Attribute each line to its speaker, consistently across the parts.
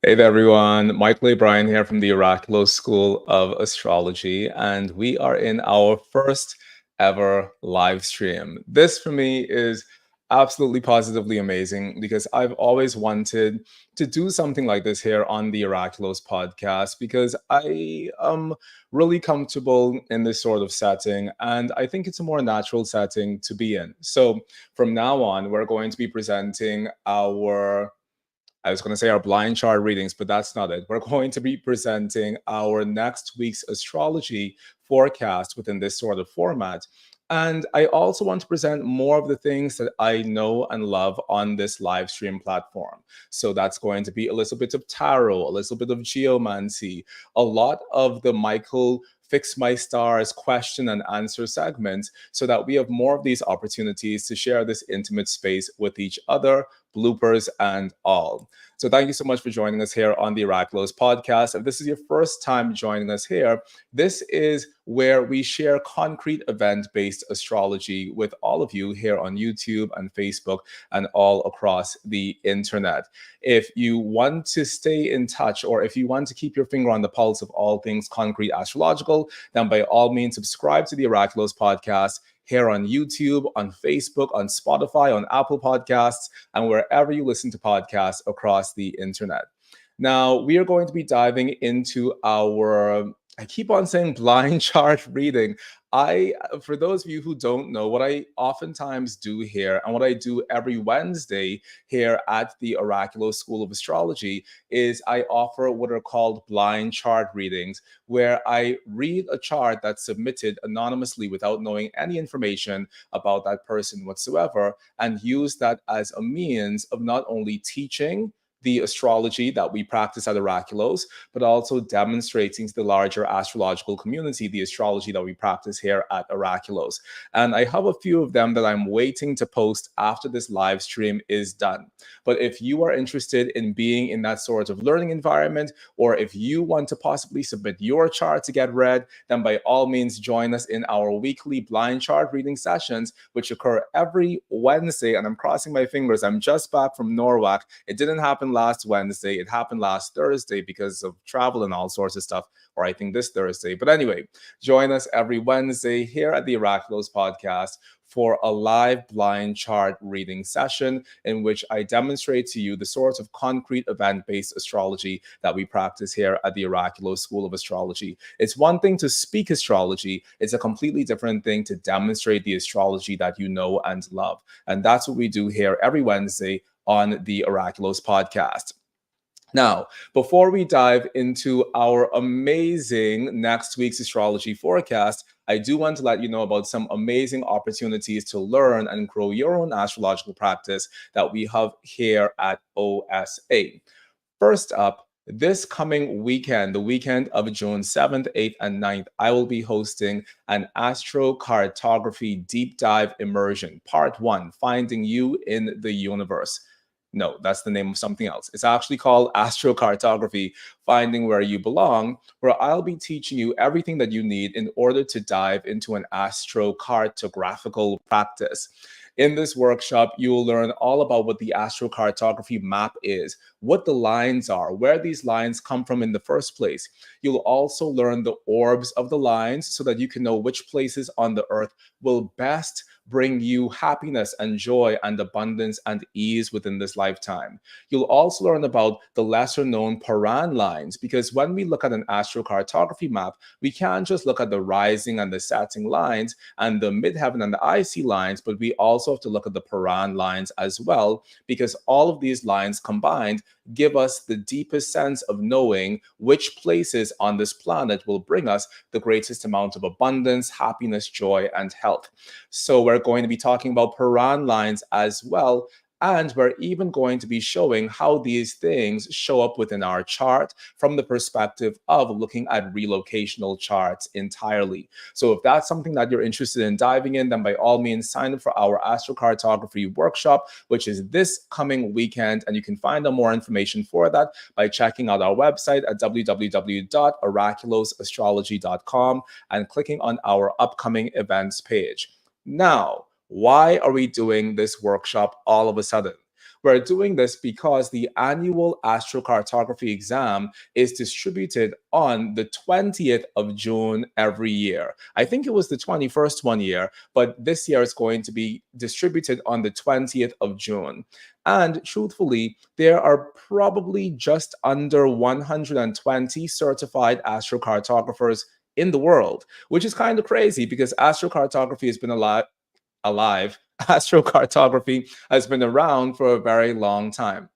Speaker 1: Hey there, everyone. Mychal Bryan here from the Oraculos School of Astrology, and we are in our first ever live stream. This, for me, is absolutely positively amazing because I've always wanted to do something like this here on the Oraculos podcast because I am really comfortable in this sort of setting, and I think it's a more natural setting to be in. So, from now on, we're going to be presenting I was going to say our blind chart readings, but that's not it. We're going to be presenting our next week's astrology forecast within this sort of format. And I also want to present more of the things that I know and love on this live stream platform. So that's going to be a little bit of tarot, a little bit of geomancy, a lot of the Mychal Fix My Stars question and answer segment so that we have more of these opportunities to share this intimate space with each other, bloopers and all. So thank you so much for joining us here on the Oraculos podcast. If this is your first time joining us here, this is where we share concrete event-based astrology with all of you here on YouTube and Facebook and all across the internet. If you want to stay in touch or if you want to keep your finger on the pulse of all things concrete astrological, then by all means subscribe to the Oraculos podcast here on YouTube, on Facebook, on Spotify, on Apple Podcasts, and wherever you listen to podcasts across the internet. Now, we are going to be diving into I keep on saying blind chart reading. For those of you who don't know, what I oftentimes do here and what I do every Wednesday here at the Oraculo School of Astrology is I offer what are called blind chart readings, where I read a chart that's submitted anonymously without knowing any information about that person whatsoever, and use that as a means of not only teaching the astrology that we practice at Oraculos, but also demonstrating to the larger astrological community the astrology that we practice here at Oraculos. And I have a few of them that I'm waiting to post after this live stream is done. But if you are interested in being in that sort of learning environment, or if you want to possibly submit your chart to get read, then by all means join us in our weekly blind chart reading sessions, which occur every Wednesday. And I'm crossing my fingers. I'm just back from Norwalk. It didn't happen last Wednesday. It happened last Thursday because of travel and all sorts of stuff, or I think this Thursday. But anyway, join us every Wednesday here at the Oraculos podcast for a live blind chart reading session in which I demonstrate to you the sort of concrete event-based astrology that we practice here at the Oraculos School of Astrology. It's one thing to speak astrology, it's a completely different thing to demonstrate the astrology that you know and love. And that's what we do here every Wednesday on the Oraculos podcast. Now, before we dive into our amazing next week's astrology forecast, I do want to let you know about some amazing opportunities to learn and grow your own astrological practice that we have here at OSA. First up, this coming weekend, the weekend of June 7th, 8th, and 9th, I will be hosting an astrocartography deep dive immersion, part 1, Finding You in the Universe. No, that's the name of something else. It's actually called Astrocartography, Finding Where You Belong, where I'll be teaching you everything that you need in order to dive into an astrocartographical practice. In this workshop, you will learn all about what the astrocartography map is, what the lines are, where these lines come from in the first place. You'll also learn the orbs of the lines so that you can know which places on the earth will best bring you happiness and joy and abundance and ease within this lifetime. You'll also learn about the lesser known Paran lines, because when we look at an astrocartography map, we can't just look at the rising and the setting lines and the midheaven and the IC lines, but we also have to look at the Paran lines as well, because all of these lines combined give us the deepest sense of knowing which places on this planet will bring us the greatest amount of abundance, happiness, joy, and health. So we're going to be talking about Paran lines as well. And we're even going to be showing how these things show up within our chart from the perspective of looking at relocational charts entirely. So if that's something that you're interested in diving in, then by all means sign up for our astrocartography workshop, which is this coming weekend. And you can find out more information for that by checking out our website at www.oraculosastrology.com and clicking on our upcoming events page. Now, why are we doing this workshop all of a sudden? We're doing this because the annual astrocartography exam is distributed on the 20th of June every year. I think it was the 21st one year, but this year it's going to be distributed on the 20th of June. And truthfully, there are probably just under 120 certified astrocartographers in the world, which is kind of crazy because astrocartography has been alive. Astrocartography has been around for a very long time.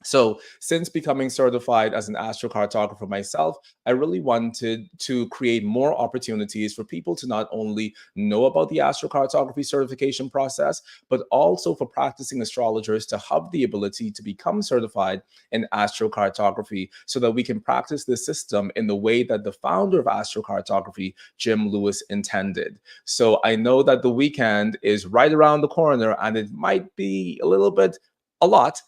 Speaker 1: So, since becoming certified as an astrocartographer myself, I really wanted to create more opportunities for people to not only know about the astrocartography certification process, but also for practicing astrologers to have the ability to become certified in astrocartography so that we can practice this system in the way that the founder of astrocartography, Jim Lewis, intended. So, I know that the weekend is right around the corner and it might be a lot,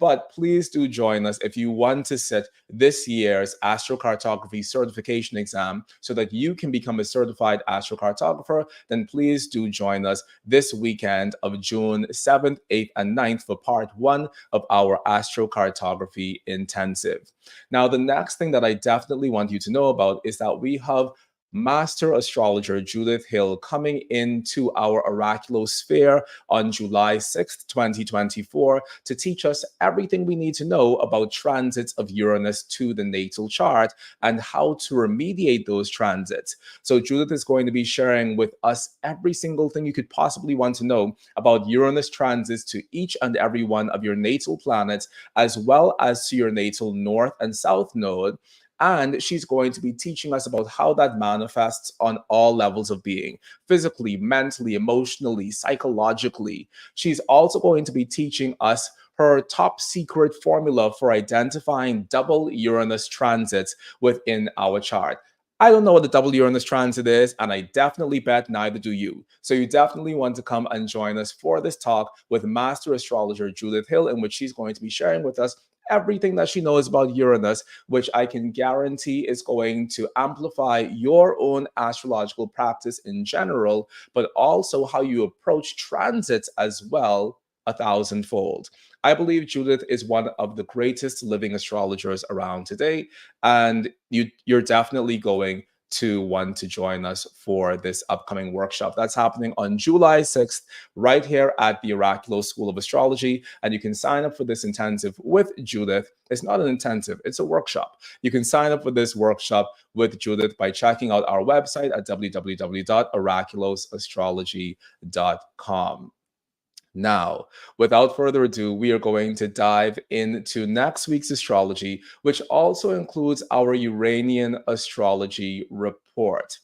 Speaker 1: but please do join us if you want to sit this year's astrocartography certification exam so that you can become a certified astrocartographer. Then please do join us this weekend of June 7th, 8th, and 9th for part 1 of our astrocartography intensive. Now, the next thing that I definitely want you to know about is that we have Master Astrologer Judith Hill coming into our Oraculos sphere on July 6th, 2024, to teach us everything we need to know about transits of Uranus to the natal chart and how to remediate those transits. So, Judith is going to be sharing with us every single thing you could possibly want to know about Uranus transits to each and every one of your natal planets, as well as to your natal north and south node. And she's going to be teaching us about how that manifests on all levels of being, physically, mentally, emotionally, psychologically. She's also going to be teaching us her top secret formula for identifying double Uranus transits within our chart. I don't know what the double Uranus transit is, and I definitely bet neither do you. So you definitely want to come and join us for this talk with Master Astrologer Judith Hill, in which she's going to be sharing with us everything that she knows about Uranus, which I can guarantee is going to amplify your own astrological practice in general, but also how you approach transits as well, a thousandfold. I believe Judith is one of the greatest living astrologers around today, and you're definitely going to want to join us for this upcoming workshop. That's happening on July 6th, right here at the Oraculos School of Astrology. And you can sign up for this intensive with Judith. It's not an intensive, it's a workshop. You can sign up for this workshop with Judith by checking out our website at www.oraculosastrology.com. Now, without further ado, we are going to dive into next week's astrology, which also includes our Uranian astrology report.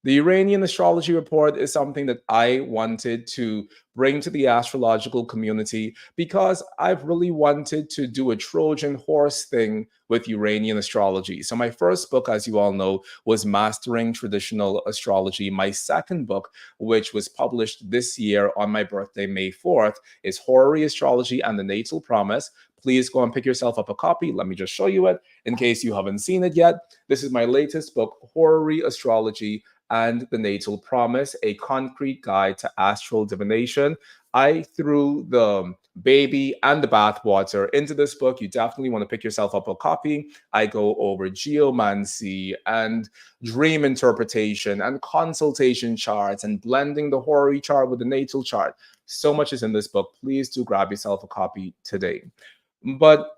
Speaker 1: The Uranian astrology report is something that I wanted to bring to the astrological community because I've really wanted to do a Trojan horse thing with Uranian astrology. So my first book, as you all know, was Mastering Traditional Astrology. My second book, which was published this year on my birthday, May 4th, is Horary Astrology and the Natal Promise. Please go and pick yourself up a copy. Let me just show you it in case you haven't seen it yet. This is my latest book, Horary Astrology and the Natal Promise, a concrete guide to astral divination. I threw the baby and the bathwater into this book. You definitely want to pick yourself up a copy. I go over geomancy and dream interpretation and consultation charts and blending the horary chart with the natal chart. So much is in this book. Please do grab yourself a copy today. But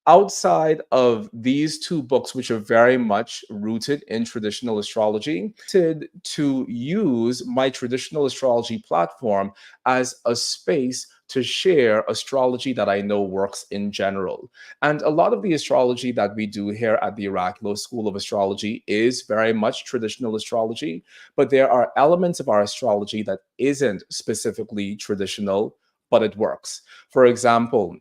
Speaker 1: outside of these two books, which are very much rooted in traditional astrology, to use my traditional astrology platform as a space to share astrology that I know works in general. And a lot of the astrology that we do here at the Oraculos School of Astrology is very much traditional astrology, but there are elements of our astrology that isn't specifically traditional, but it works. For example,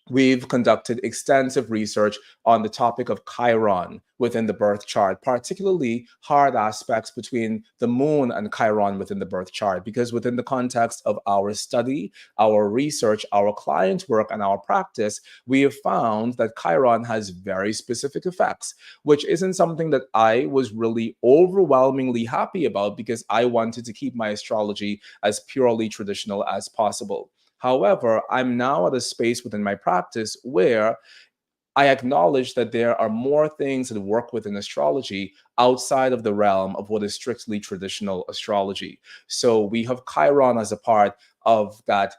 Speaker 1: we've conducted extensive research on the topic of Chiron within the birth chart, particularly hard aspects between the moon and Chiron within the birth chart, because within the context of our study, our research, our client work, and our practice, we have found that Chiron has very specific effects, which isn't something that I was really overwhelmingly happy about because I wanted to keep my astrology as purely traditional as possible. However, I'm now at a space within my practice where I acknowledge that there are more things that work within astrology outside of the realm of what is strictly traditional astrology. So we have Chiron as a part of that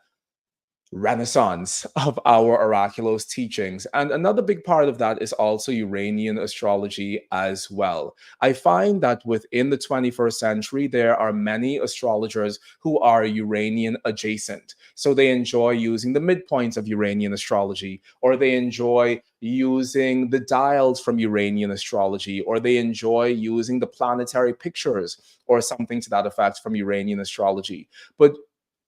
Speaker 1: renaissance of our Oraculos teachings. And another big part of that is also Uranian astrology as well. I find that within the 21st century, there are many astrologers who are Uranian adjacent. So they enjoy using the midpoints of Uranian astrology, or they enjoy using the dials from Uranian astrology, or they enjoy using the planetary pictures or something to that effect from Uranian astrology. But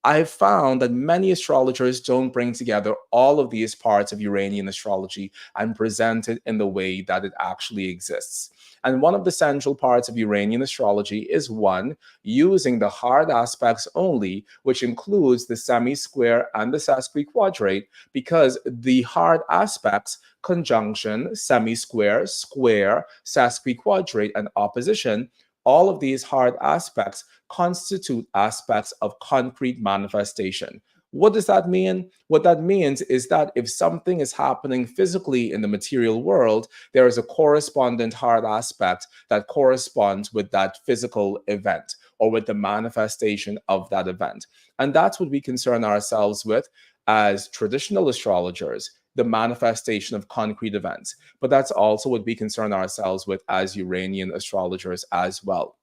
Speaker 1: I've found that many astrologers don't bring together all of these parts of Uranian astrology and present it in the way that it actually exists. And one of the central parts of Uranian astrology is one, using the hard aspects only, which includes the semi-square and the sesquiquadrate, because the hard aspects, conjunction, semi-square, square, sesquiquadrate, and opposition, all of these hard aspects constitute aspects of concrete manifestation. What does that mean? What that means is that if something is happening physically in the material world, there is a correspondent hard aspect that corresponds with that physical event or with the manifestation of that event. And that's what we concern ourselves with as traditional astrologers, the manifestation of concrete events. But that's also what we concern ourselves with as Uranian astrologers as well.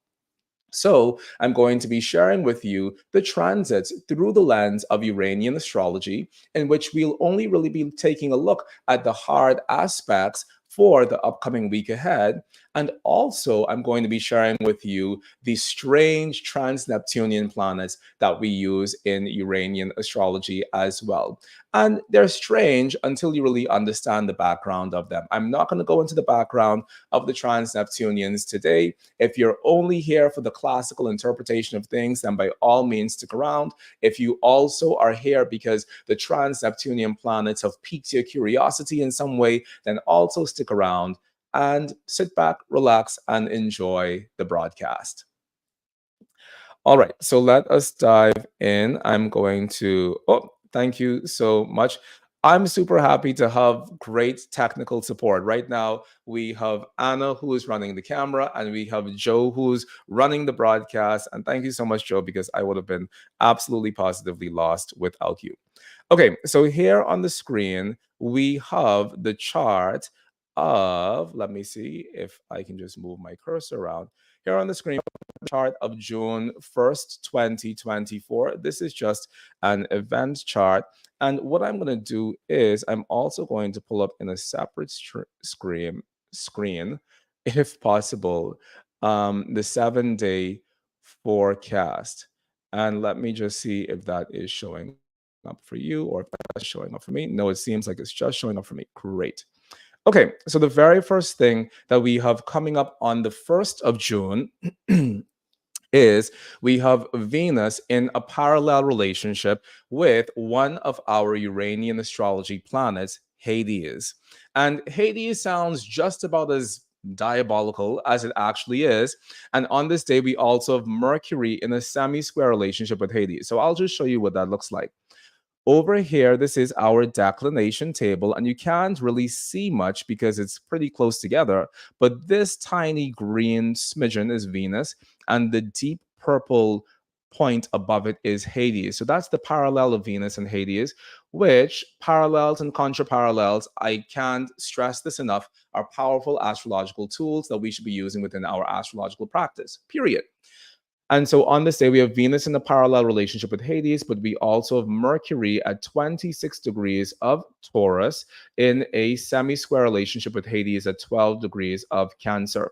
Speaker 1: So, I'm going to be sharing with you the transits through the lens of Uranian astrology, in which we'll only really be taking a look at the hard aspects for the upcoming week ahead. And also, I'm going to be sharing with you the strange trans-Neptunian planets that we use in Uranian astrology as well. And they're strange until you really understand the background of them. I'm not going to go into the background of the trans-Neptunians today. If you're only here for the classical interpretation of things, then by all means stick around. If you also are here because the trans-Neptunian planets have piqued your curiosity in some way, then also stick around and sit back, relax, and enjoy the broadcast. All right, so let us dive in. I'm going to, oh, thank you so much. I'm super happy to have great technical support. Right now, we have Anna, who is running the camera, and we have Joe, who's running the broadcast. And thank you so much, Joe, because I would have been absolutely positively lost without you. Okay, so here on the screen, we have the chart of, let me see if I can just move my cursor around. Here on the screen, chart of June 1st, 2024. This is just an event chart. And what I'm going to do is I'm also going to pull up in a separate screen, if possible, the 7-day forecast. And let me just see if that is showing up for you or if that's showing up for me. No, it seems like it's just showing up for me. Great. Okay, so the very first thing that we have coming up on the 1st of June is we have Venus in a parallel relationship with one of our Uranian astrology planets, Hades. And Hades sounds just about as diabolical as it actually is. And on this day, we also have Mercury in a semi-square relationship with Hades. So I'll just show you what that looks like. Over here, this is our declination table, and you can't really see much because it's pretty close together. But this tiny green smidgen is Venus, and the deep purple point above it is Hades. So that's the parallel of Venus and Hades, which parallels and contra-parallels, I can't stress this enough, are powerful astrological tools that we should be using within our astrological practice, period. And so on this day, we have Venus in a parallel relationship with Hades, but we also have Mercury at 26 degrees of Taurus in a semi-square relationship with Hades at 12 degrees of Cancer.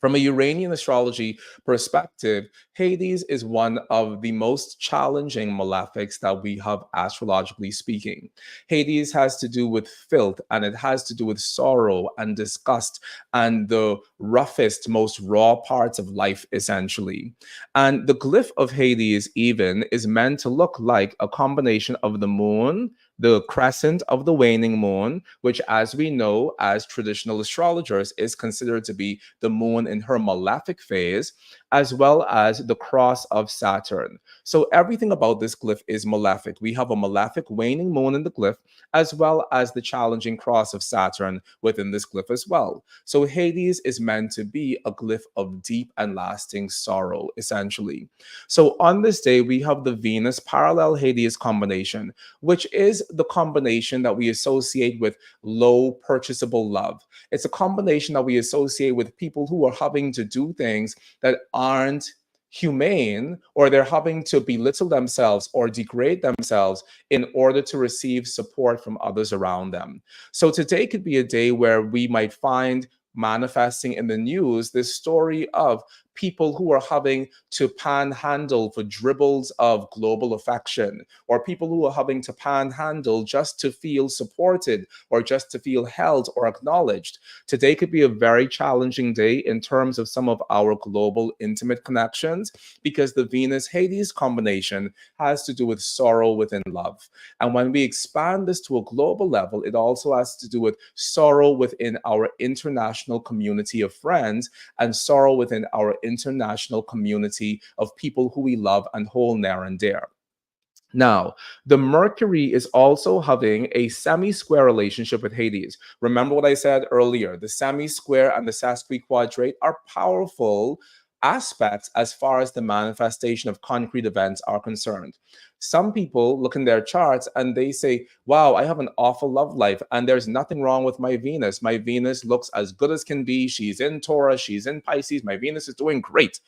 Speaker 1: From a Uranian astrology perspective, Hades is one of the most challenging malefics that we have astrologically speaking. Hades has to do with filth, and it has to do with sorrow and disgust and the roughest, most raw parts of life, essentially. And the glyph of Hades even is meant to look like a combination of the moon, the crescent of the waning moon, which, as we know, as traditional astrologers, is considered to be the moon in her malefic phase, as well as the cross of Saturn. So everything about this glyph is malefic. We have a malefic waning moon in the glyph, as well as the challenging cross of Saturn within this glyph as well. So Hades is meant to be a glyph of deep and lasting sorrow, essentially. So on this day, we have the Venus parallel Hades combination, which is the combination that we associate with low purchasable love. It's a combination that we associate with people who are having to do things that aren't humane, or they're having to belittle themselves or degrade themselves in order to receive support from others around them. So today could be a day where we might find manifesting in the news this story of people who are having to panhandle for dribbles of global affection, or people who are having to panhandle just to feel supported or just to feel held or acknowledged. Today could be a very challenging day in terms of some of our global intimate connections, because the Venus Hades combination has to do with sorrow within love. And when we expand this to a global level, it also has to do with sorrow within our international community of friends and sorrow within our international community of people who we love and hold near and dear. Now, the Mercury is also having a semi-square relationship with Hades. Remember what I said earlier, the semi-square and the Sesquiquadrate are powerful aspects as far as the manifestation of concrete events are concerned. Some people look in their charts and they say, wow, I have an awful love life and there's nothing wrong with my Venus. My Venus looks as good as can be. She's in Taurus, she's in Pisces. My Venus is doing great.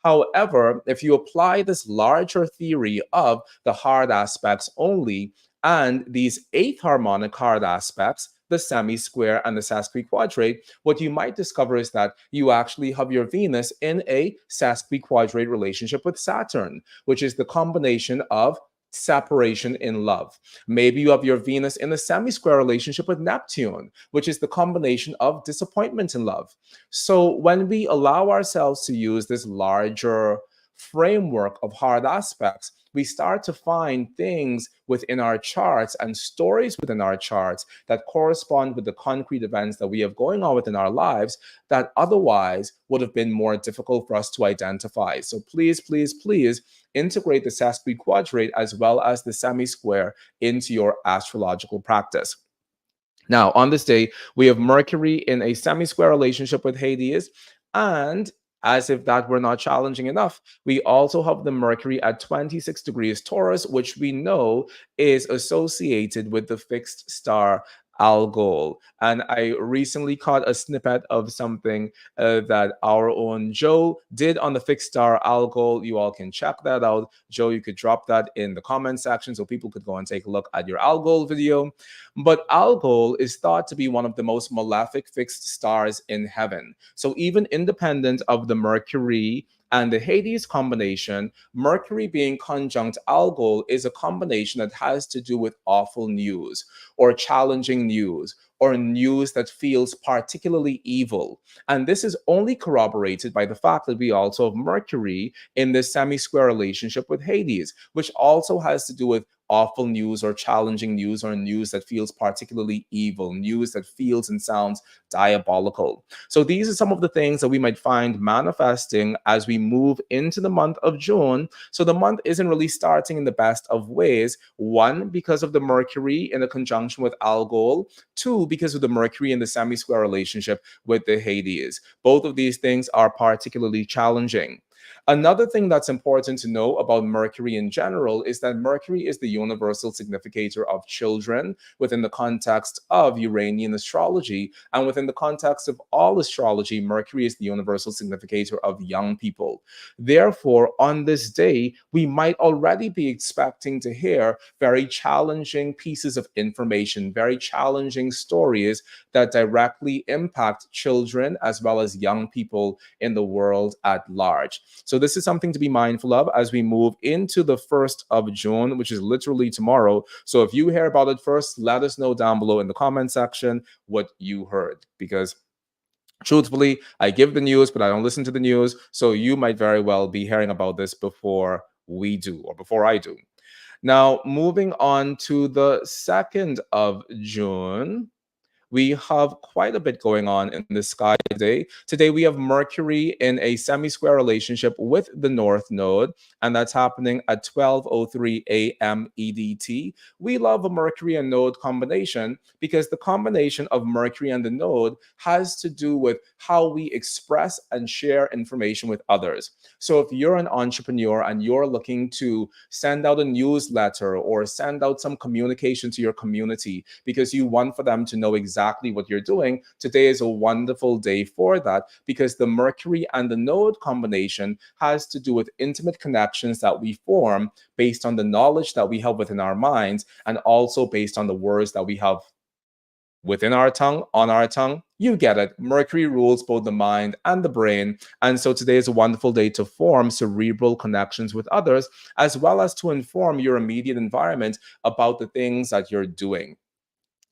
Speaker 1: However, if you apply this larger theory of the hard aspects only and these eighth harmonic hard aspects, the semi-square and the sesquiquadrate, what you might discover is that you actually have your Venus in a sesquiquadrate relationship with Saturn, which is the combination of separation in love. Maybe you have your Venus in a semi-square relationship with Neptune, which is the combination of disappointment in love. So when we allow ourselves to use this larger framework of hard aspects, we start to find things within our charts and stories within our charts that correspond with the concrete events that we have going on within our lives that otherwise would have been more difficult for us to identify. So please, please, please integrate the sesquiquadrate as well as the semi-square into your astrological practice. Now, on this day, we have Mercury in a semi-square relationship with Hades, and as if that were not challenging enough, we also have the Mercury at 26 degrees Taurus, which we know is associated with the fixed star Algol. And I recently caught a snippet of something that our own Joe did on the fixed star Algol. You all can check that out. Joe, you could drop that in the comment section so people could go and take a look at your Algol video. But Algol is thought to be one of the most malefic fixed stars in heaven. So even independent of the Mercury and the Hades combination, Mercury being conjunct Algol is a combination that has to do with awful news or challenging news or news that feels particularly evil. And this is only corroborated by the fact that we also have Mercury in this semi-square relationship with Hades, which also has to do with awful news or challenging news or news that feels particularly evil, news that feels and sounds diabolical. So these are some of the things that we might find manifesting as we move into the month of June. So the month isn't really starting in the best of ways. One, because of the Mercury in a conjunction with Algol. Two, because of the Mercury in the semi-square relationship with the Hades. Both of these things are particularly challenging. Another thing that's important to know about Mercury in general is that Mercury is the universal significator of children within the context of Uranian astrology. And within the context of all astrology, Mercury is the universal significator of young people. Therefore, on this day, we might already be expecting to hear very challenging pieces of information, very challenging stories that directly impact children as well as young people in the world at large. So this is something to be mindful of as we move into the 1st of June, which is literally tomorrow. So if you hear about it first, let us know down below in the comment section what you heard, because truthfully, I give the news, but I don't listen to the news. So you might very well be hearing about this before we do, or before I do. Now, moving on to the 2nd of June, We have quite a bit going on in the sky today. Today, we have Mercury in a semi-square relationship with the North Node, and that's happening at 12:03 a.m. EDT. We love a Mercury and Node combination because the combination of Mercury and the Node has to do with how we express and share information with others. So if you're an entrepreneur and you're looking to send out a newsletter or send out some communication to your community because you want for them to know exactly what you're doing, today is a wonderful day for that because the Mercury and the Node combination has to do with intimate connections that we form based on the knowledge that we have within our minds and also based on the words that we have within our tongue, on our tongue. You get it. Mercury rules both the mind and the brain. And so today is a wonderful day to form cerebral connections with others, as well as to inform your immediate environment about the things that you're doing.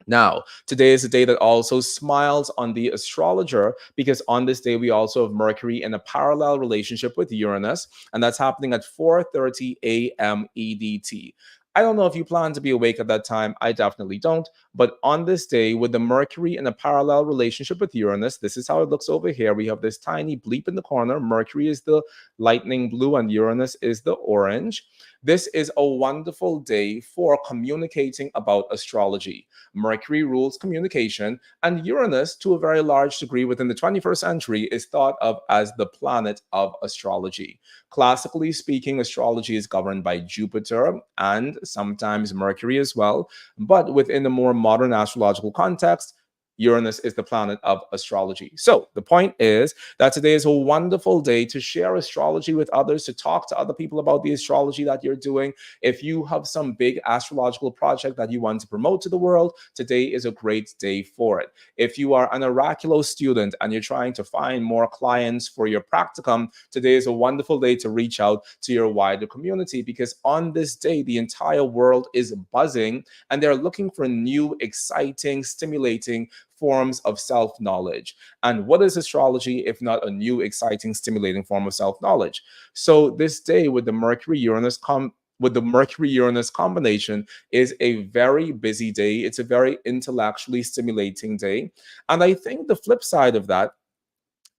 Speaker 1: Now, today is a day that also smiles on the astrologer because on this day we also have Mercury in a parallel relationship with Uranus, and that's happening at 4:30 a.m. EDT. I don't know if you plan to be awake at that time. I definitely don't. But on this day, with the Mercury in a parallel relationship with Uranus, this is how it looks over here. We have this tiny bleep in the corner. Mercury is the lightning blue and Uranus is the orange. This is a wonderful day for communicating about astrology. Mercury rules communication, and Uranus, to a very large degree within the 21st century, is thought of as the planet of astrology. Classically speaking, astrology is governed by Jupiter and sometimes Mercury as well, but within the more modern astrological context, Uranus is the planet of astrology. So the point is that today is a wonderful day to share astrology with others, to talk to other people about the astrology that you're doing. If you have some big astrological project that you want to promote to the world, today is a great day for it. If you are an Oraculos student and you're trying to find more clients for your practicum, today is a wonderful day to reach out to your wider community because on this day, the entire world is buzzing and they're looking for new, exciting, stimulating forms of self-knowledge. And what is astrology if not a new, exciting, stimulating form of self-knowledge? So this day with the Mercury-Uranus combination is a very busy day. It's a very intellectually stimulating day. And I think the flip side of that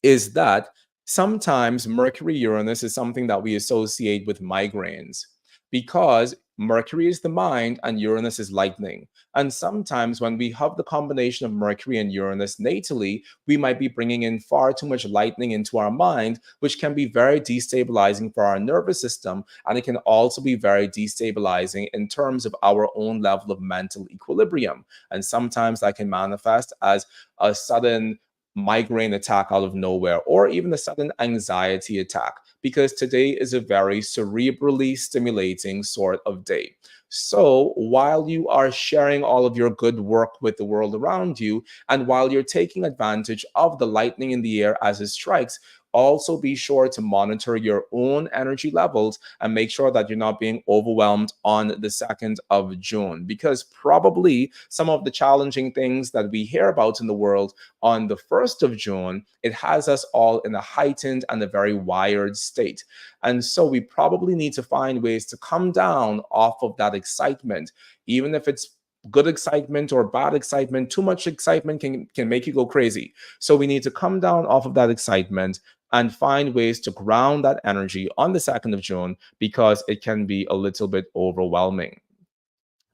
Speaker 1: is that sometimes Mercury Uranus is something that we associate with migraines because Mercury is the mind and Uranus is lightning. And sometimes when we have the combination of Mercury and Uranus natally, we might be bringing in far too much lightning into our mind, which can be very destabilizing for our nervous system. And it can also be very destabilizing in terms of our own level of mental equilibrium. And sometimes that can manifest as a sudden migraine attack out of nowhere, or even a sudden anxiety attack, because today is a very cerebrally stimulating sort of day. So while you are sharing all of your good work with the world around you, and while you're taking advantage of the lightning in the air as it strikes, also be sure to monitor your own energy levels and make sure that you're not being overwhelmed on the 2nd of June, because probably some of the challenging things that we hear about in the world on the 1st of June, it has us all in a heightened and a very wired state. And so we probably need to find ways to come down off of that excitement, even if it's good excitement or bad excitement. Too much excitement can make you go crazy. So we need to come down off of that excitement and find ways to ground that energy on the 2nd of June because it can be a little bit overwhelming.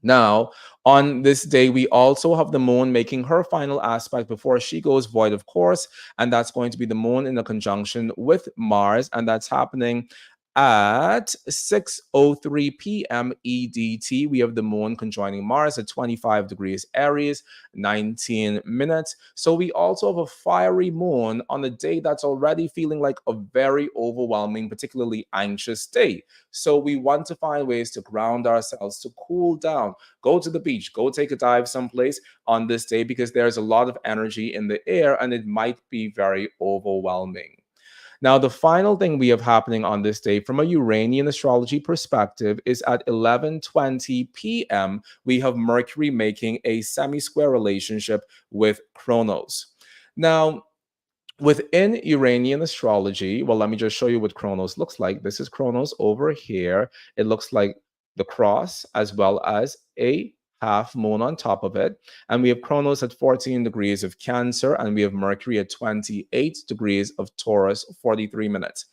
Speaker 1: Now, on this day, we also have the moon making her final aspect before she goes void, of course, and that's going to be the moon in a conjunction with Mars, and that's happening at 6:03 p.m. EDT. We have the moon conjoining Mars at 25 degrees Aries, 19 minutes. So we also have a fiery moon on a day that's already feeling like a very overwhelming, particularly anxious day. So we want to find ways to ground ourselves, to cool down, go to the beach, go take a dive someplace on this day because there's a lot of energy in the air and it might be very overwhelming. Now, the final thing we have happening on this day from a Uranian astrology perspective is at 11:20 p.m. we have Mercury making a semi-square relationship with Kronos. Now, within Uranian astrology, well, let me just show you what Kronos looks like. This is Kronos over here. It looks like the cross as well as a half moon on top of it. And we have Kronos at 14 degrees of Cancer, and we have Mercury at 28 degrees of Taurus, 43 minutes.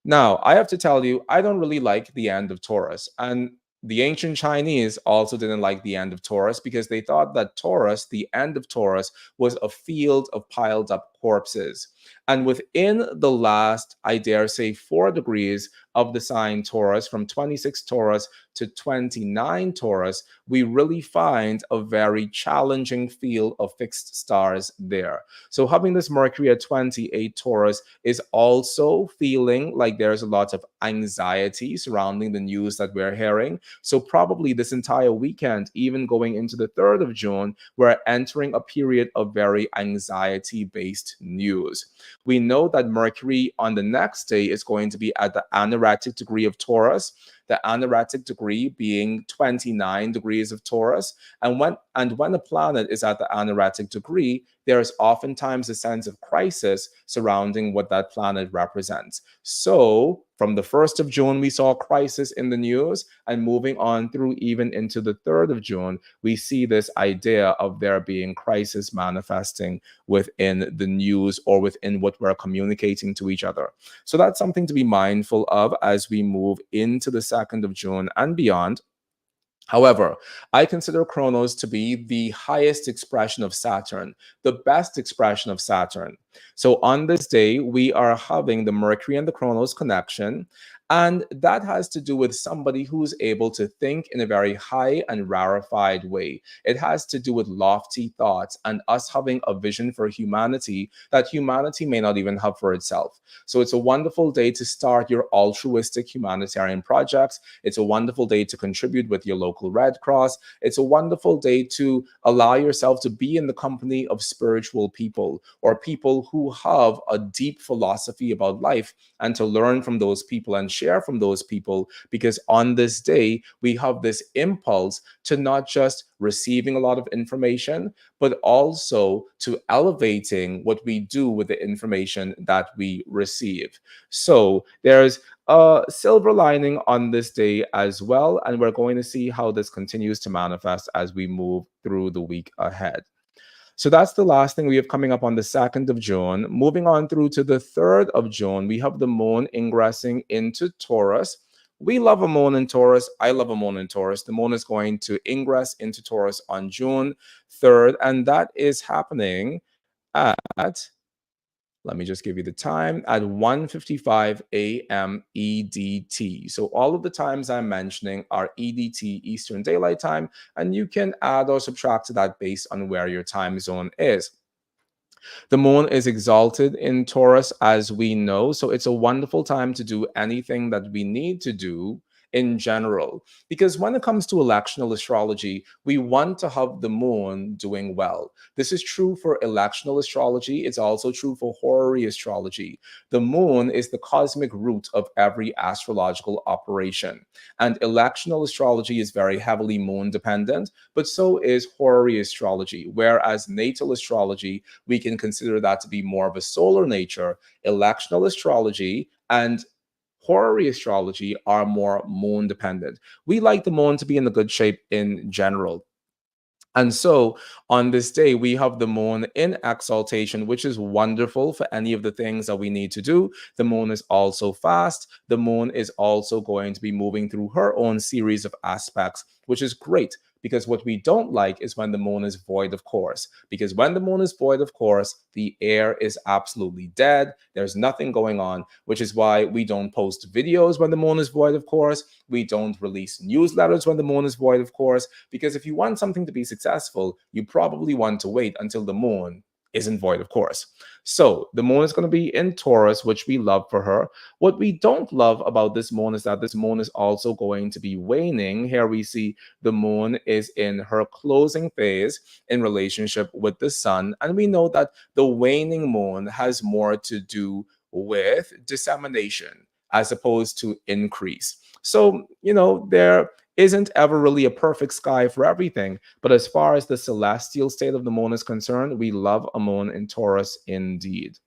Speaker 1: Now, I have to tell you, I don't really like the end of Taurus. And the ancient Chinese also didn't like the end of Taurus because they thought that Taurus, the end of Taurus, was a field of piled up corpses. And within the last, I dare say, 4 degrees of the sign Taurus, from 26 Taurus to 29 Taurus, we really find a very challenging field of fixed stars there. So having this Mercury at 28 Taurus is also feeling like there's a lot of anxiety surrounding the news that we're hearing. So probably this entire weekend, even going into the 3rd of June, we're entering a period of very anxiety-based news. We know that Mercury on the next day is going to be at the anaretic degree of Taurus, the anaretic degree being 29 degrees of Taurus. And when a planet is at the anaretic degree, there is oftentimes a sense of crisis surrounding what that planet represents. So from the 1st of June, we saw crisis in the news, and moving on through even into the 3rd of June, we see this idea of there being crisis manifesting within the news or within what we're communicating to each other. So that's something to be mindful of as we move into the 2nd of June and beyond. However, I consider Kronos to be the highest expression of Saturn, the best expression of Saturn. So on this day, we are having the Mercury and the Kronos connection. And that has to do with somebody who's able to think in a very high and rarefied way. It has to do with lofty thoughts and us having a vision for humanity that humanity may not even have for itself. So it's a wonderful day to start your altruistic humanitarian projects. It's a wonderful day to contribute with your local Red Cross. It's a wonderful day to allow yourself to be in the company of spiritual people or people who have a deep philosophy about life, and to learn from those people and share from those people, because on this day we have this impulse to not just receiving a lot of information, but also to elevating what we do with the information that we receive. So there's a silver lining on this day as well, and we're going to see how this continues to manifest as we move through the week ahead. So that's the last thing we have coming up on the 2nd of June. Moving on through to the 3rd of June, we have the moon ingressing into Taurus. We love a moon in Taurus. I love a moon in Taurus. The moon is going to ingress into Taurus on June 3rd, and that is happening at, let me just give you the time, at 1:55 a.m. EDT. So all of the times I'm mentioning are EDT, Eastern Daylight Time, and you can add or subtract to that based on where your time zone is. The moon is exalted in Taurus, as we know, so it's a wonderful time to do anything that we need to do in general. Because when it comes to electional astrology, we want to have the moon doing well. This is true for electional astrology. It's also true for horary astrology. The moon is the cosmic root of every astrological operation. And electional astrology is very heavily moon dependent, but so is horary astrology. Whereas natal astrology, we can consider that to be more of a solar nature. Electional astrology and horary astrology are more moon dependent. We like the moon to be in a good shape in general. And so on this day, we have the moon in exaltation, which is wonderful for any of the things that we need to do. The moon is also fast. The moon is also going to be moving through her own series of aspects, which is great. Because what we don't like is when the moon is void of course. Because when the moon is void of course, the air is absolutely dead. There's nothing going on, which is why we don't post videos when the moon is void of course. We don't release newsletters when the moon is void of course. Because if you want something to be successful, you probably want to wait until the moon isn't void of course. So the moon is going to be in Taurus, which we love for her. What we don't love about this moon is that this moon is also going to be waning. Here we see the moon is in her closing phase in relationship with the sun. And we know that the waning moon has more to do with dissemination as opposed to increase. So, there isn't ever really a perfect sky for everything. But as far as the celestial state of the moon is concerned, we love a moon in Taurus indeed.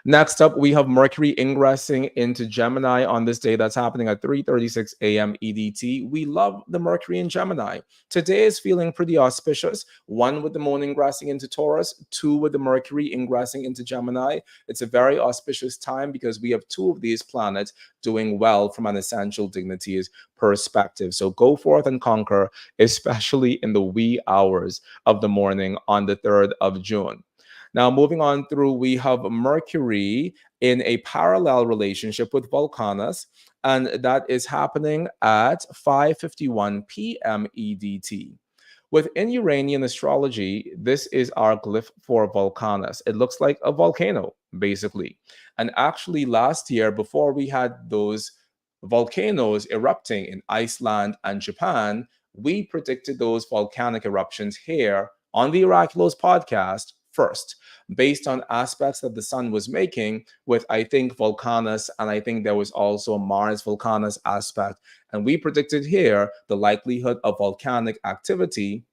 Speaker 1: Next up, we have Mercury ingressing into Gemini on this day. That's happening at 3:36 a.m. EDT. We love the Mercury in Gemini. Today is feeling pretty auspicious. One with the moon ingressing into Taurus, two with the Mercury ingressing into Gemini. It's a very auspicious time because we have two of these planets doing well from an essential dignities perspective. So go forth and conquer, especially in the wee hours of the morning on the 3rd of June. Now, moving on through, we have Mercury in a parallel relationship with Vulcanus, and that is happening at 5:51 p.m. EDT. Within Uranian astrology, this is our glyph for Vulcanus. It looks like a volcano, basically. And actually, last year, before we had those volcanoes erupting in Iceland and Japan, we predicted those volcanic eruptions here on the Oraculos podcast first, based on aspects that the sun was making with, I think, Vulcanus, and I think there was also a Mars Vulcanus aspect. And we predicted here the likelihood of volcanic activity,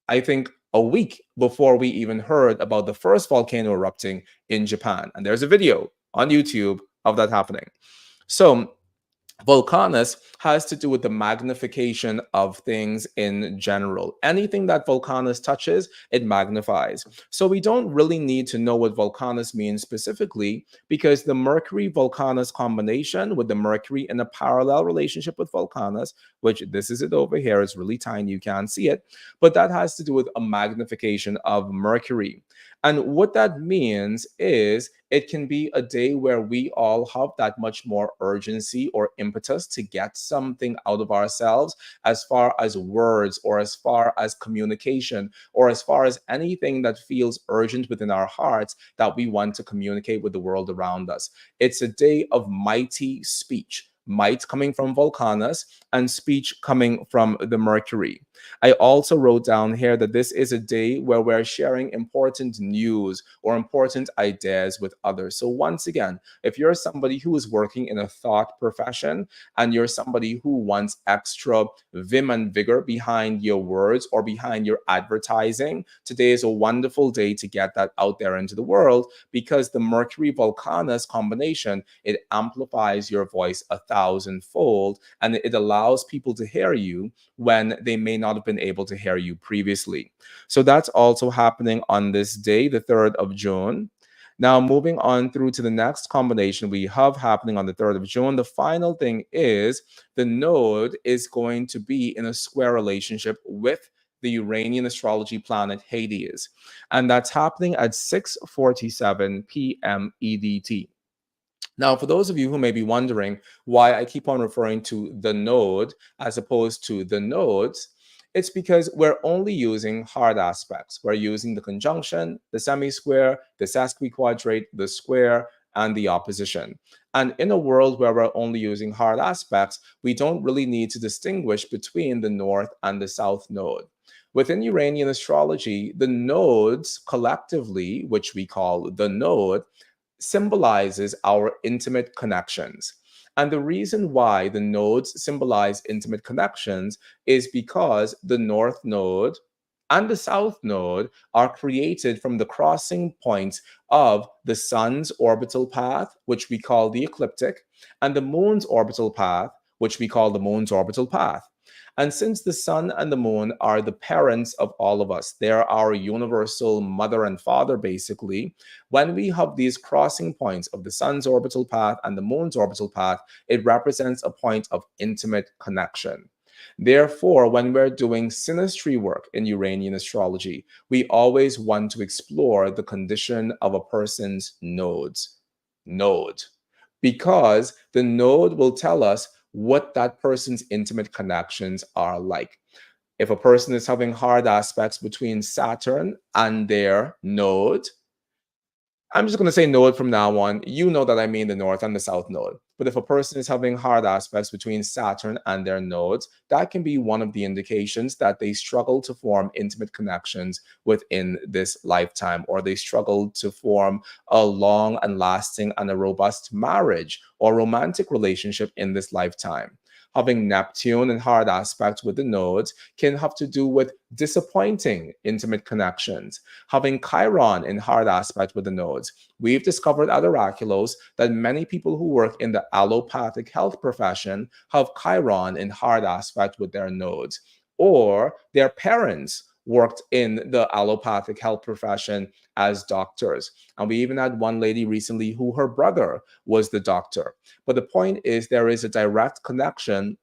Speaker 1: I think, a week before we even heard about the first volcano erupting in Japan. And there's a video on YouTube of that happening. So Vulcanus has to do with the magnification of things in general. Anything that Vulcanus touches, it magnifies. So we don't really need to know what Vulcanus means specifically because the Mercury-Vulcanus combination with the Mercury in a parallel relationship with Vulcanus, which this is it over here, is really tiny, you can't see it, but that has to do with a magnification of Mercury. And what that means is it can be a day where we all have that much more urgency or impetus to get something out of ourselves as far as words or as far as communication or as far as anything that feels urgent within our hearts that we want to communicate with the world around us. It's a day of mighty speech. Might coming from Vulcanus and speech coming from the Mercury. I also wrote down here that this is a day where we're sharing important news or important ideas with others. So once again, if you're somebody who is working in a thought profession and you're somebody who wants extra vim and vigor behind your words or behind your advertising, today is a wonderful day to get that out there into the world because the Mercury-Vulcanus combination, it amplifies your voice 1,000-fold and it allows people to hear you when they may not have been able to hear you previously. So that's also happening on this day, the 3rd of June. Now, moving on through to the next combination we have happening on the 3rd of June, the final thing is the node is going to be in a square relationship with the Uranian astrology planet Hades. And that's happening at 6:47 p.m. EDT. Now, for those of you who may be wondering why I keep on referring to the node as opposed to the nodes, it's because we're only using hard aspects. We're using the conjunction, the semisquare, the sesquiquadrate, the square, and the opposition. And in a world where we're only using hard aspects, we don't really need to distinguish between the north and the south node. Within Uranian astrology, the nodes collectively, which we call the node, symbolizes our intimate connections. And the reason why the nodes symbolize intimate connections is because the north node and the south node are created from the crossing points of the sun's orbital path, which we call the ecliptic, and the moon's orbital path, which we call the moon's orbital path. And since the sun and the moon are the parents of all of us, they're our universal mother and father, basically. When we have these crossing points of the sun's orbital path and the moon's orbital path, it represents a point of intimate connection. Therefore, when we're doing synastry work in Uranian astrology, we always want to explore the condition of a person's nodes. Node. Because the node will tell us what that person's intimate connections are like. If a person is having hard aspects between Saturn and their node, I'm just going to say node from now on. You know that I mean the north and the south node. But if a person is having hard aspects between Saturn and their nodes, that can be one of the indications that they struggle to form intimate connections within this lifetime, or they struggle to form a long and lasting and a robust marriage or romantic relationship in this lifetime. Having Neptune in hard aspect with the nodes can have to do with disappointing intimate connections. Having Chiron in hard aspect with the nodes. We've discovered at Oraculos that many people who work in the allopathic health profession have Chiron in hard aspect with their nodes, or their parents worked in the allopathic health profession as doctors. And we even had one lady recently who her brother was the doctor. But the point is, there is a direct connection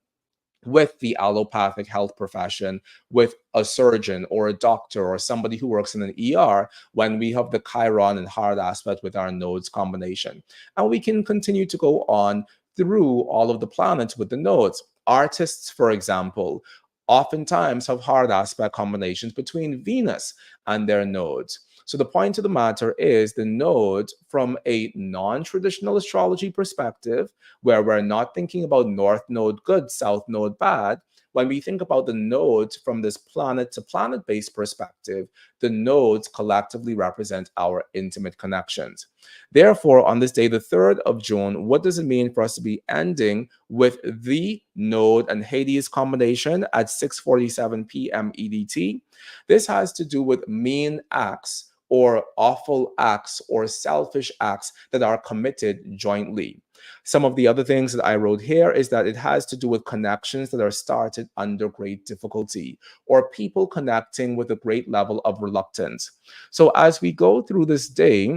Speaker 1: with the allopathic health profession, with a surgeon or a doctor or somebody who works in an ER, when we have the Chiron and hard aspect with our nodes combination. And we can continue to go on through all of the planets with the nodes. Artists, for example, oftentimes have hard aspect combinations between Venus and their nodes. So the point of the matter is, the nodes, from a non-traditional astrology perspective, where we're not thinking about north node good, south node bad, when we think about the nodes from this planet to planet based perspective, the nodes collectively represent our intimate connections. Therefore, on this day, the 3rd of June, what does it mean for us to be ending with the node and Hades combination at 6:47 p.m. EDT? This has to do with mean acts or awful acts or selfish acts that are committed jointly. Some of the other things that I wrote here is that it has to do with connections that are started under great difficulty, or people connecting with a great level of reluctance. So as we go through this day,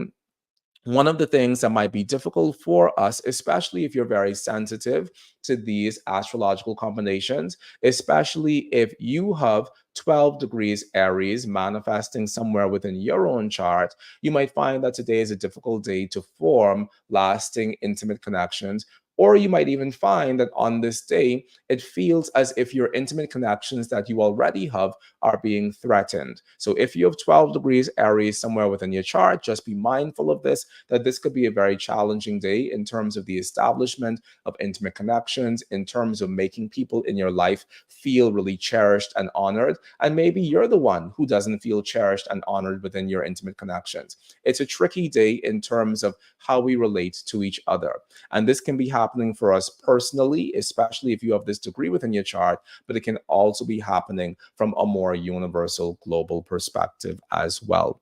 Speaker 1: one of the things that might be difficult for us, especially if you're very sensitive to these astrological combinations, especially if you have 12 degrees Aries manifesting somewhere within your own chart, you might find that today is a difficult day to form lasting intimate connections. Or you might even find that on this day, it feels as if your intimate connections that you already have are being threatened. So if you have 12 degrees Aries somewhere within your chart, just be mindful of this, that this could be a very challenging day in terms of the establishment of intimate connections, in terms of making people in your life feel really cherished and honored. And maybe you're the one who doesn't feel cherished and honored within your intimate connections. It's a tricky day in terms of how we relate to each other. And this can be happening for us personally, especially if you have this degree within your chart, but it can also be happening from a more universal global perspective as well.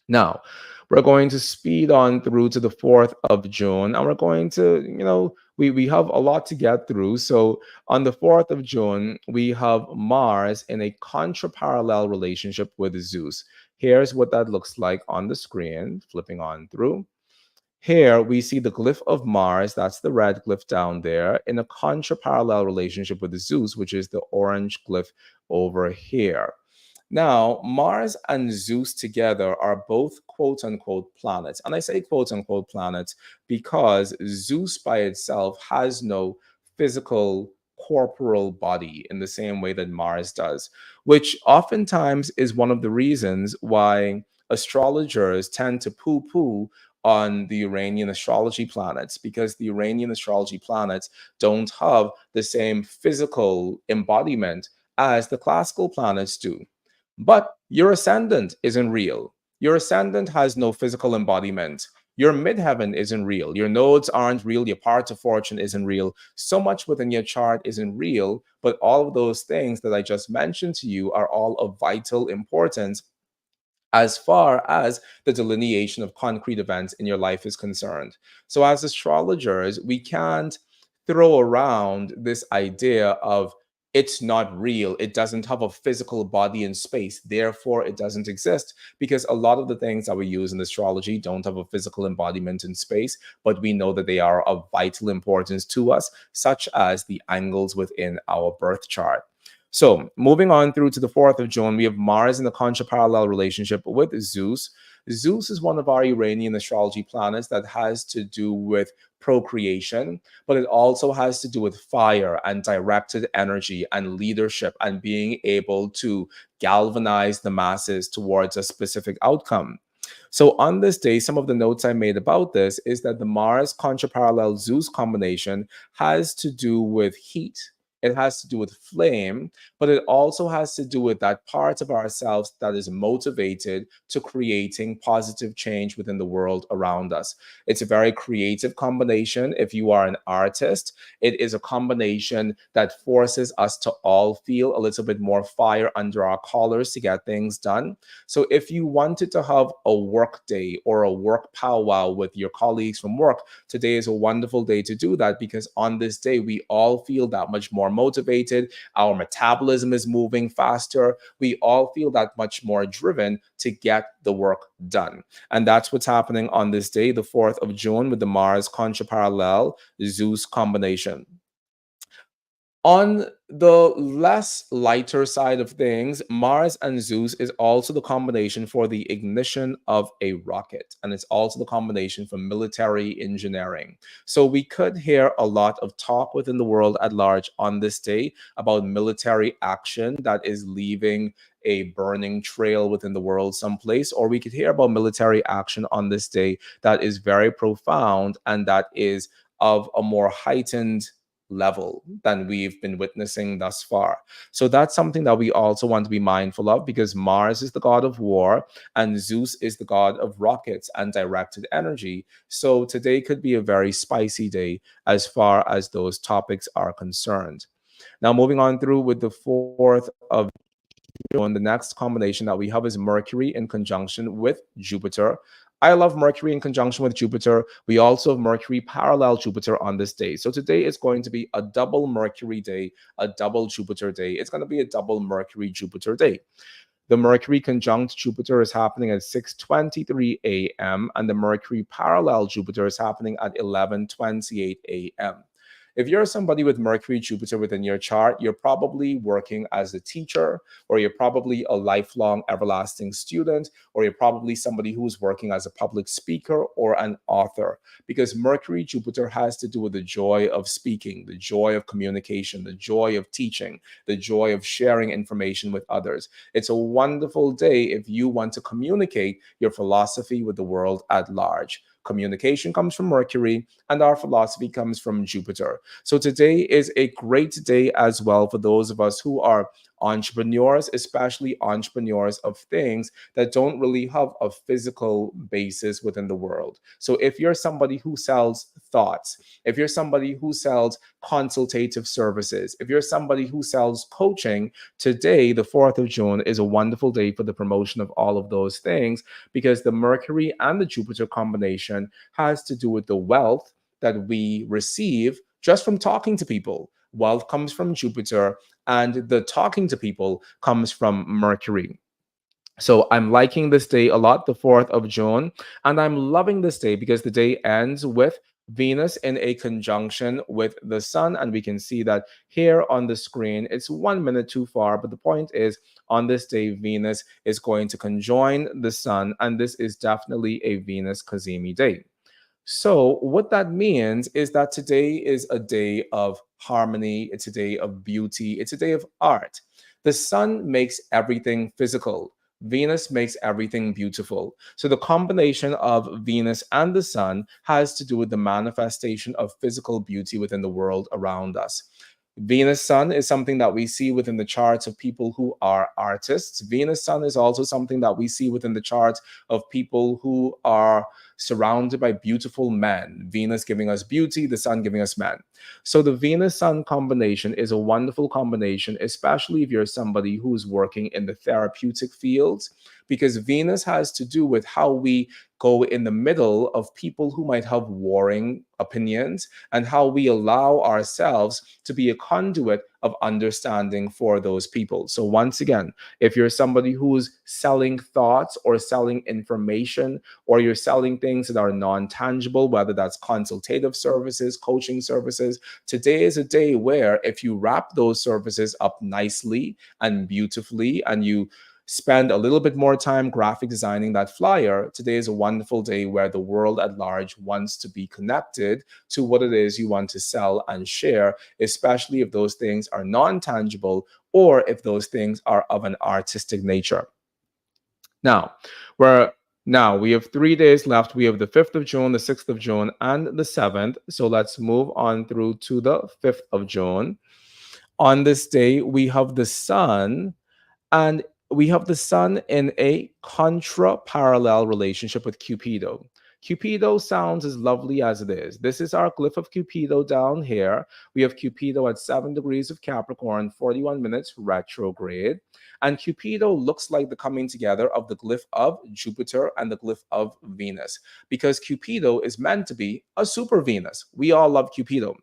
Speaker 1: Now, we're going to speed on through to the 4th of June, and we're going to, we have a lot to get through. So on the 4th of June, we have Mars in a contra-parallel relationship with Zeus. Here's what that looks like on the screen, flipping on through. Here we see the glyph of Mars, that's the red glyph down there, in a contra-parallel relationship with Zeus, which is the orange glyph over here. Now, Mars and Zeus together are both quote unquote planets. And I say quote unquote planets because Zeus by itself has no physical corporal body in the same way that Mars does, which oftentimes is one of the reasons why astrologers tend to poo poo on the Uranian astrology planets, because the Uranian astrology planets don't have the same physical embodiment as the classical planets do. But your ascendant isn't real. Your ascendant has no physical embodiment. Your midheaven isn't real. Your nodes aren't real. Your path of fortune isn't real. So much within your chart isn't real, but all of those things that I just mentioned to you are all of vital importance as far as the delineation of concrete events in your life is concerned. So as astrologers, we can't throw around this idea of it's not real, it doesn't have a physical body in space, therefore it doesn't exist, because a lot of the things that we use in astrology don't have a physical embodiment in space, but we know that they are of vital importance to us, such as the angles within our birth chart. So moving on through to the 4th of June, we have Mars in a contra-parallel relationship with Zeus. Zeus is one of our Uranian astrology planets that has to do with procreation, but it also has to do with fire and directed energy and leadership and being able to galvanize the masses towards a specific outcome. So on this day, some of the notes I made about this is that the Mars contra-parallel Zeus combination has to do with heat It has to do with flame, but it also has to do with that part of ourselves that is motivated to creating positive change within the world around us. It's a very creative combination. If you are an artist, it is a combination that forces us to all feel a little bit more fire under our collars to get things done. So if you wanted to have a work day or a work powwow with your colleagues from work, today is a wonderful day to do that, because on this day, we all feel that much more motivated. Our metabolism is moving faster. We all feel that much more driven to get the work done. And that's what's happening on this day, the 4th of June, with the Mars Contra-parallel Zeus combination. On the less lighter side of things, Mars and Zeus is also the combination for the ignition of a rocket, and it's also the combination for military engineering. So we could hear a lot of talk within the world at large on this day about military action that is leaving a burning trail within the world someplace, or we could hear about military action on this day that is very profound and that is of a more heightened level than we've been witnessing thus far. So that's something that we also want to be mindful of, because Mars is the god of war and Zeus is the god of rockets and directed energy. So today could be a very spicy day as far as those topics are concerned. Now, moving on through with the 4th of June, the next combination that we have is Mercury in conjunction with Jupiter. I love Mercury in conjunction with Jupiter. We also have Mercury parallel Jupiter on this day. So today is going to be a double Mercury day, a double Jupiter day. It's going to be a double Mercury Jupiter day. The Mercury conjunct Jupiter is happening at 6:23 a.m. and the Mercury parallel Jupiter is happening at 11:28 a.m. If you're somebody with Mercury Jupiter within your chart, you're probably working as a teacher, or you're probably a lifelong everlasting student, or you're probably somebody who's working as a public speaker or an author, because Mercury Jupiter has to do with the joy of speaking, the joy of communication, the joy of teaching, the joy of sharing information with others. It's a wonderful day if you want to communicate your philosophy with the world at large. Communication comes from Mercury, and our philosophy comes from Jupiter. So today is a great day as well for those of us who are entrepreneurs, especially entrepreneurs of things that don't really have a physical basis within the world. So if you're somebody who sells thoughts, if you're somebody who sells consultative services, if you're somebody who sells coaching, today, the 4th of June, is a wonderful day for the promotion of all of those things, because the Mercury and the Jupiter combination has to do with the wealth that we receive just from talking to people. Wealth comes from Jupiter, and the talking to people comes from Mercury. So I'm liking this day a lot, the 4th of June, and I'm loving this day because the day ends with Venus in a conjunction with the sun, and we can see that here on the screen. It's 1 minute too far, but the point is, on this day, Venus is going to conjoin the sun, and this is definitely a Venus Cazimi day. So, what that means is that today is a day of harmony, it's a day of beauty, it's a day of art. The sun makes everything physical. Venus makes everything beautiful. So, the combination of Venus and the sun has to do with the manifestation of physical beauty within the world around us. Venus Sun is something that we see within the charts of people who are artists. Venus Sun is also something that we see within the charts of people who are surrounded by beautiful men. Venus giving us beauty, the Sun giving us men. So the Venus Sun combination is a wonderful combination, especially if you're somebody who's working in the therapeutic fields, because Venus has to do with how we go in the middle of people who might have warring opinions, and how we allow ourselves to be a conduit of understanding for those people. So once again, if you're somebody who's selling thoughts or selling information, or you're selling things that are non-tangible, whether that's consultative services, coaching services, today is a day where if you wrap those services up nicely and beautifully, and you spend a little bit more time graphic designing that flyer, today is a wonderful day where the world at large wants to be connected to what it is you want to sell and share, especially if those things are non-tangible or if those things are of an artistic nature. Now, we have 3 days left. We have the 5th of June, the 6th of June, and the 7th. So let's move on through to the 5th of June. On this day, we have the sun, and we have the sun in a contra-parallel relationship with Cupido. Cupido sounds as lovely as it is. This is our glyph of Cupido down here. We have Cupido at 7 degrees of Capricorn, 41 minutes retrograde. And Cupido looks like the coming together of the glyph of Jupiter and the glyph of Venus, because Cupido is meant to be a super Venus. We all love Cupido.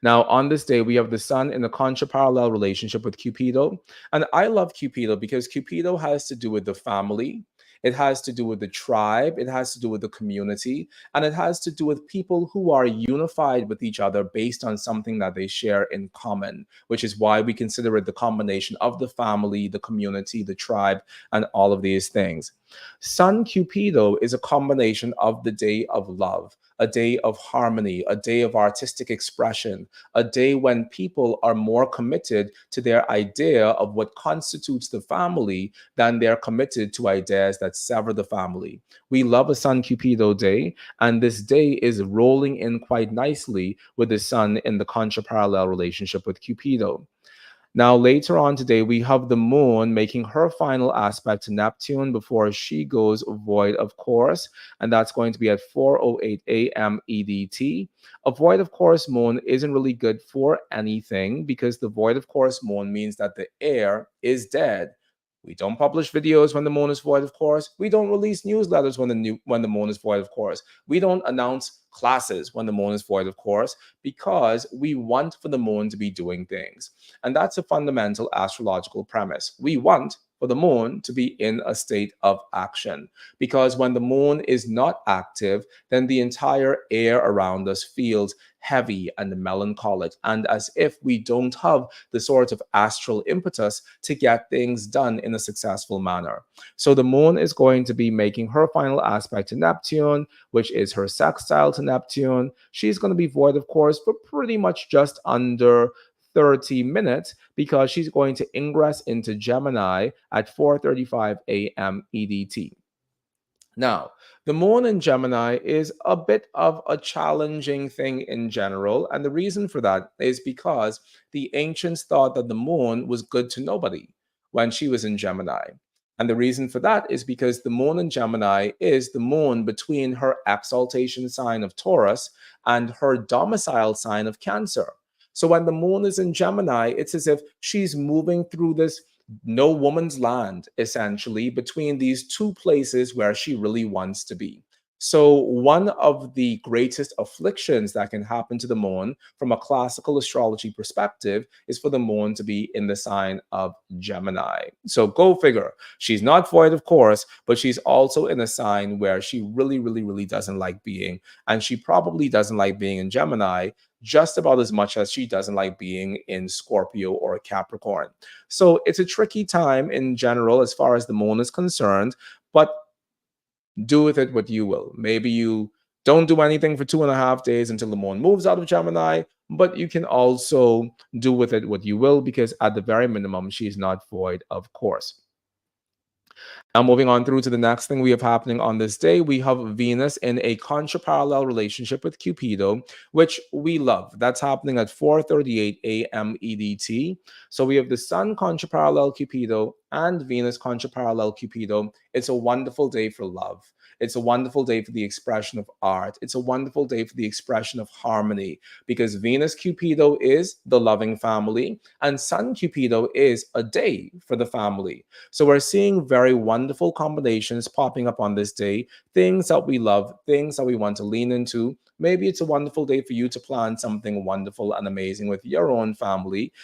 Speaker 1: Now, on this day, we have the sun in a contra-parallel relationship with Cupido. And I love Cupido because Cupido has to do with the family, it has to do with the tribe, it has to do with the community, and it has to do with people who are unified with each other based on something that they share in common, which is why we consider it the combination of the family, the community, the tribe, and all of these things. Sun Cupido is a combination of the day of love, a day of harmony, a day of artistic expression, a day when people are more committed to their idea of what constitutes the family than they're committed to ideas that sever the family. We love a Sun Cupido day, and this day is rolling in quite nicely with the sun in the contra-parallel relationship with Cupido. Now, later on today, we have the moon making her final aspect to Neptune before she goes void of course, and that's going to be at 4:08 a.m. EDT. A void of course moon isn't really good for anything because the void of course moon means that the air is dead. We don't publish videos when the moon is void of course. We don't release newsletters when the moon is void of course. We don't announce classes when the moon is void of course, because we want for the moon to be doing things. And that's a fundamental astrological premise. We want for the moon to be in a state of action, because when the moon is not active, then the entire air around us feels heavy and melancholic, and as if we don't have the sort of astral impetus to get things done in a successful manner. So the moon is going to be making her final aspect to Neptune, which is her sextile to Neptune. She's going to be void, of course, for pretty much just under 30 minutes, because she's going to ingress into Gemini at 4:35 a.m. EDT. Now, the moon in Gemini is a bit of a challenging thing in general, and the reason for that is because the ancients thought that the moon was good to nobody when she was in Gemini. And the reason for that is because the moon in Gemini is the moon between her exaltation sign of Taurus and her domicile sign of Cancer. So when the moon is in Gemini, it's as if she's moving through this no woman's land, essentially, between these two places where she really wants to be. So, one of the greatest afflictions that can happen to the moon from a classical astrology perspective is for the moon to be in the sign of Gemini. So, go figure. She's not void, of course, but she's also in a sign where she really, really, really doesn't like being. And she probably doesn't like being in Gemini just about as much as she doesn't like being in Scorpio or Capricorn. So it's a tricky time in general as far as the moon is concerned, but do with it what you will. Maybe you don't do anything for 2.5 days until the moon moves out of Gemini, but you can also do with it what you will, because at the very minimum, she's not void, of course. Now, moving on through to the next thing we have happening on this day, we have Venus in a contra-parallel relationship with Cupido, which we love. That's happening at 4:38 a.m. EDT. So we have the Sun contra-parallel Cupido and Venus contra-parallel Cupido. It's a wonderful day for love. It's a wonderful day for the expression of art. It's a wonderful day for the expression of harmony, because Venus Cupido is the loving family and Sun Cupido is a day for the family. So we're seeing very wonderful combinations popping up on this day, things that we love, things that we want to lean into. Maybe it's a wonderful day for you to plan something wonderful and amazing with your own family.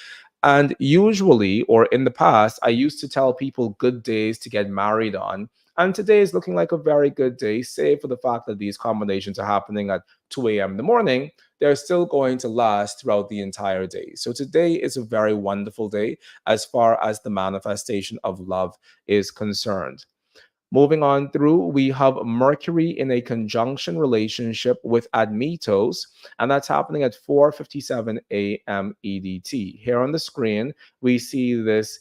Speaker 1: And usually, or in the past, I used to tell people good days to get married on. And today is looking like a very good day, save for the fact that these combinations are happening at 2 a.m. in the morning. They're still going to last throughout the entire day. So today is a very wonderful day as far as the manifestation of love is concerned. Moving on through, we have Mercury in a conjunction relationship with Admetus, and that's happening at 4:57 a.m. EDT. Here on the screen, we see this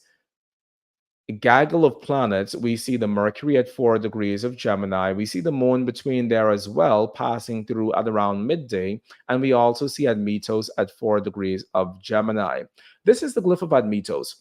Speaker 1: gaggle of planets, we see the Mercury at 4 degrees of Gemini. We see the moon between there as well, passing through at around midday. And we also see Admetus at 4 degrees of Gemini. This is the glyph of Admetus.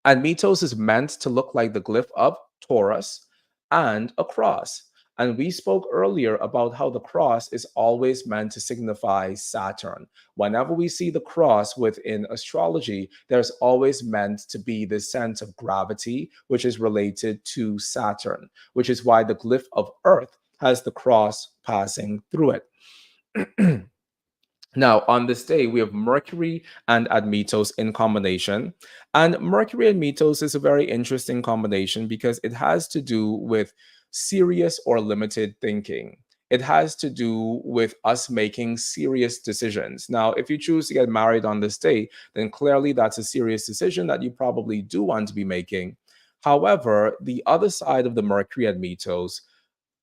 Speaker 1: Admetus is meant to look like the glyph of Taurus and a cross. And we spoke earlier about how the cross is always meant to signify Saturn. Whenever we see the cross within astrology, there's always meant to be this sense of gravity, which is related to Saturn, which is why the glyph of Earth has the cross passing through it. Now, on this day, we have Mercury and Admetus in combination. And Mercury and Admetus is a very interesting combination because it has to do with serious or limited thinking. It has to do with us making serious decisions. Now, if you choose to get married on this day, then clearly that's a serious decision that you probably do want to be making. However, the other side of the Mercury Admetus,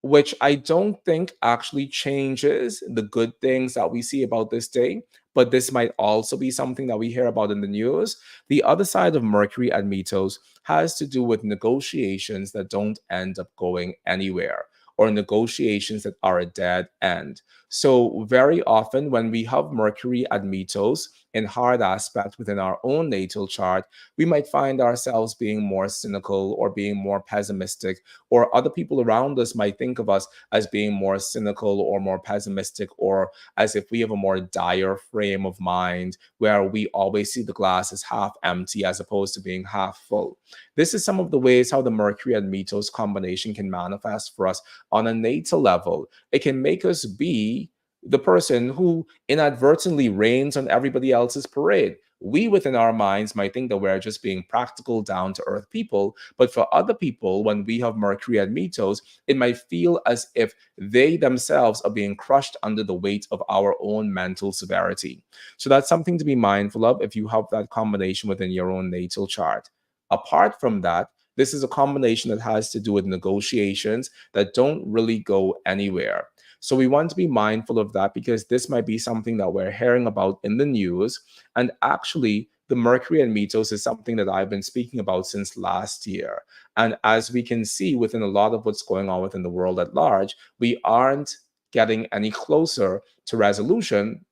Speaker 1: which I don't think actually changes the good things that we see about this day, but this might also be something that we hear about in the news. The other side of Mercury Admetus has to do with negotiations that don't end up going anywhere, or negotiations that are a dead end. So very often when we have Mercury Admetus in hard aspect within our own natal chart, we might find ourselves being more cynical or being more pessimistic, or other people around us might think of us as being more cynical or more pessimistic, or as if we have a more dire frame of mind where we always see the glass as half empty as opposed to being half full. This is some of the ways how the Mercury Admetus combination can manifest for us on a natal level. It can make us be the person who inadvertently rains on everybody else's parade. We within our minds might think that we're just being practical, down to earth people. But for other people, when we have Mercury Admetus, it might feel as if they themselves are being crushed under the weight of our own mental severity. So that's something to be mindful of if you have that combination within your own natal chart. Apart from that, this is a combination that has to do with negotiations that don't really go anywhere. So we want to be mindful of that because this might be something that we're hearing about in the news. And actually, the Mercury Admetus is something that I've been speaking about since last year. And as we can see within a lot of what's going on within the world at large, we aren't getting any closer to resolution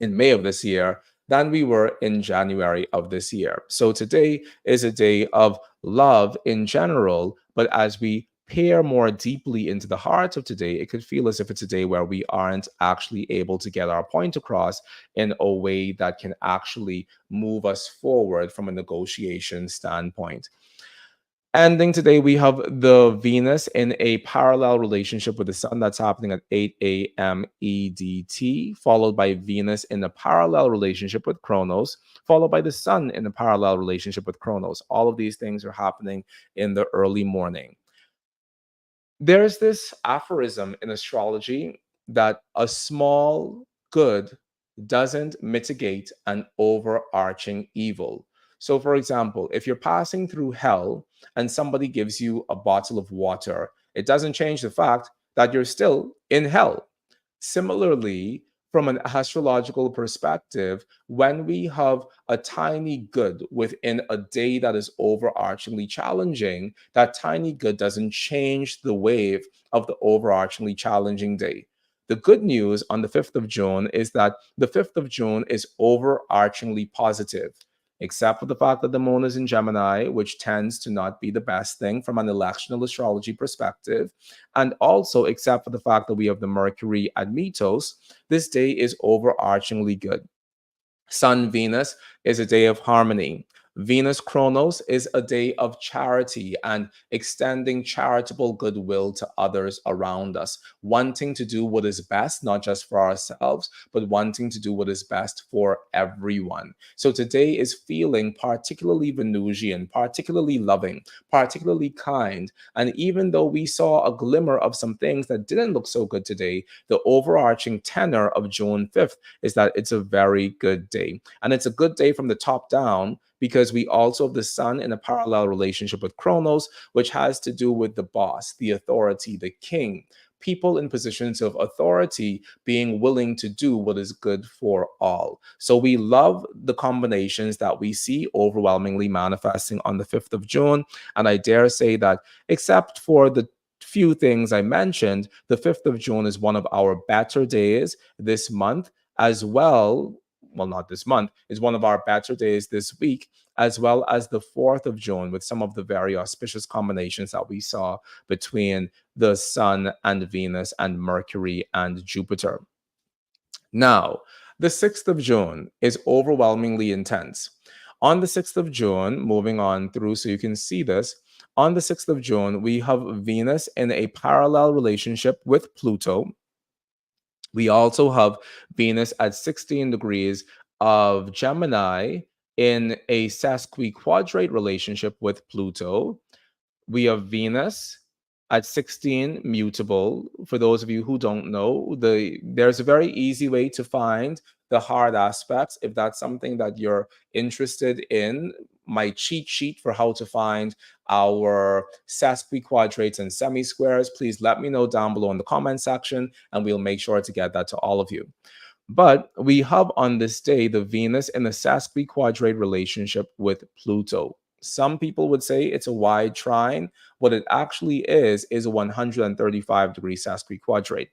Speaker 1: in May of this year than we were in January of this year. So today is a day of love in general, but as we peer more deeply into the heart of today, it could feel as if it's a day where we aren't actually able to get our point across in a way that can actually move us forward from a negotiation standpoint. Ending today, we have the Venus in a parallel relationship with the Sun. That's happening at 8 a.m. EDT, followed by Venus in a parallel relationship with Kronos, followed by the Sun in a parallel relationship with Kronos. All of these things are happening in the early morning. There's this aphorism in astrology that a small good doesn't mitigate an overarching evil. So, for example, if you're passing through hell and somebody gives you a bottle of water, it doesn't change the fact that you're still in hell. Similarly, from an astrological perspective, when we have a tiny good within a day that is overarchingly challenging, that tiny good doesn't change the wave of the overarchingly challenging day. The good news on the 5th of June is that the 5th of June is overarchingly positive, except for the fact that the moon is in Gemini, which tends to not be the best thing from an electional astrology perspective. And also, except for the fact that we have the Mercury Admetus, this day is overarchingly good. Sun Venus is a day of harmony. Venus Kronos is a day of charity and extending charitable goodwill to others around us, wanting to do what is best, not just for ourselves, but wanting to do what is best for everyone. So today is feeling particularly Venusian, particularly loving, particularly kind. And even though we saw a glimmer of some things that didn't look so good today, the overarching tenor of June 5th is that it's a very good day. And it's a good day from the top down because we also have the Sun in a parallel relationship with Kronos, which has to do with the boss, the authority, the king. people in positions of authority being willing to do what is good for all. So we love the combinations that we see overwhelmingly manifesting on the 5th of June. And I dare say that, except for the few things I mentioned, the 5th of June is one of our better days this month as well. Well, not this month, is one of our better days this week, as well as the 4th of June, with some of the very auspicious combinations that we saw between the Sun and Venus and Mercury and Jupiter. Now, the 6th of June is overwhelmingly intense. On the 6th of June, moving on through so you can see this, on the 6th of June, we have Venus in a parallel relationship with Pluto. We also have Venus at 16 degrees of Gemini in a sesquiquadrate relationship with Pluto. We have Venus at 16 mutable. For those of you who don't know, there's a very easy way to find the hard aspects. If that's something that you're interested in, my cheat sheet for how to find our sesquiquadrates and semisquares, please let me know down below in the comment section, and we'll make sure to get that to all of you. But we have on this day the Venus in a sesquiquadrate relationship with Pluto. Some people would say it's a wide trine. What it actually is a 135-degree sesquiquadrate.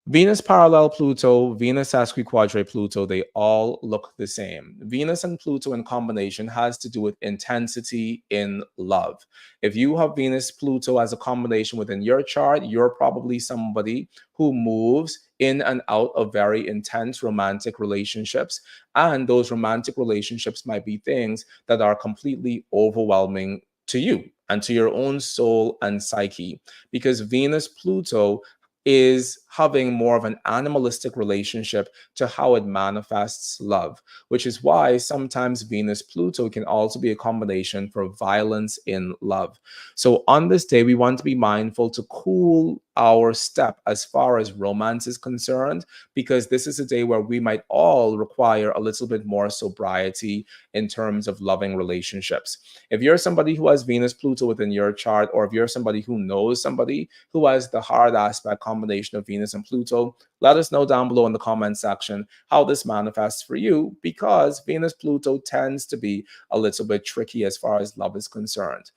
Speaker 1: Venus parallel Pluto, Venus sesquiquadrate Pluto, they all look the same. Venus and Pluto in combination has to do with intensity in love. If you have Venus Pluto as a combination within your chart, you're probably somebody who moves in and out of very intense romantic relationships. And those romantic relationships might be things that are completely overwhelming to you and to your own soul and psyche, because Venus Pluto is having more of an animalistic relationship to how it manifests love, which is why sometimes Venus Pluto can also be a combination for violence in love. So on this day, we want to be mindful to cool our step as far as romance is concerned, because this is a day where we might all require a little bit more sobriety in terms of loving relationships. If you're somebody who has Venus Pluto within your chart, or if you're somebody who knows somebody who has the hard aspect combination of Venus and Pluto, let us know down below in the comment section how this manifests for you, because Venus Pluto tends to be a little bit tricky as far as love is concerned.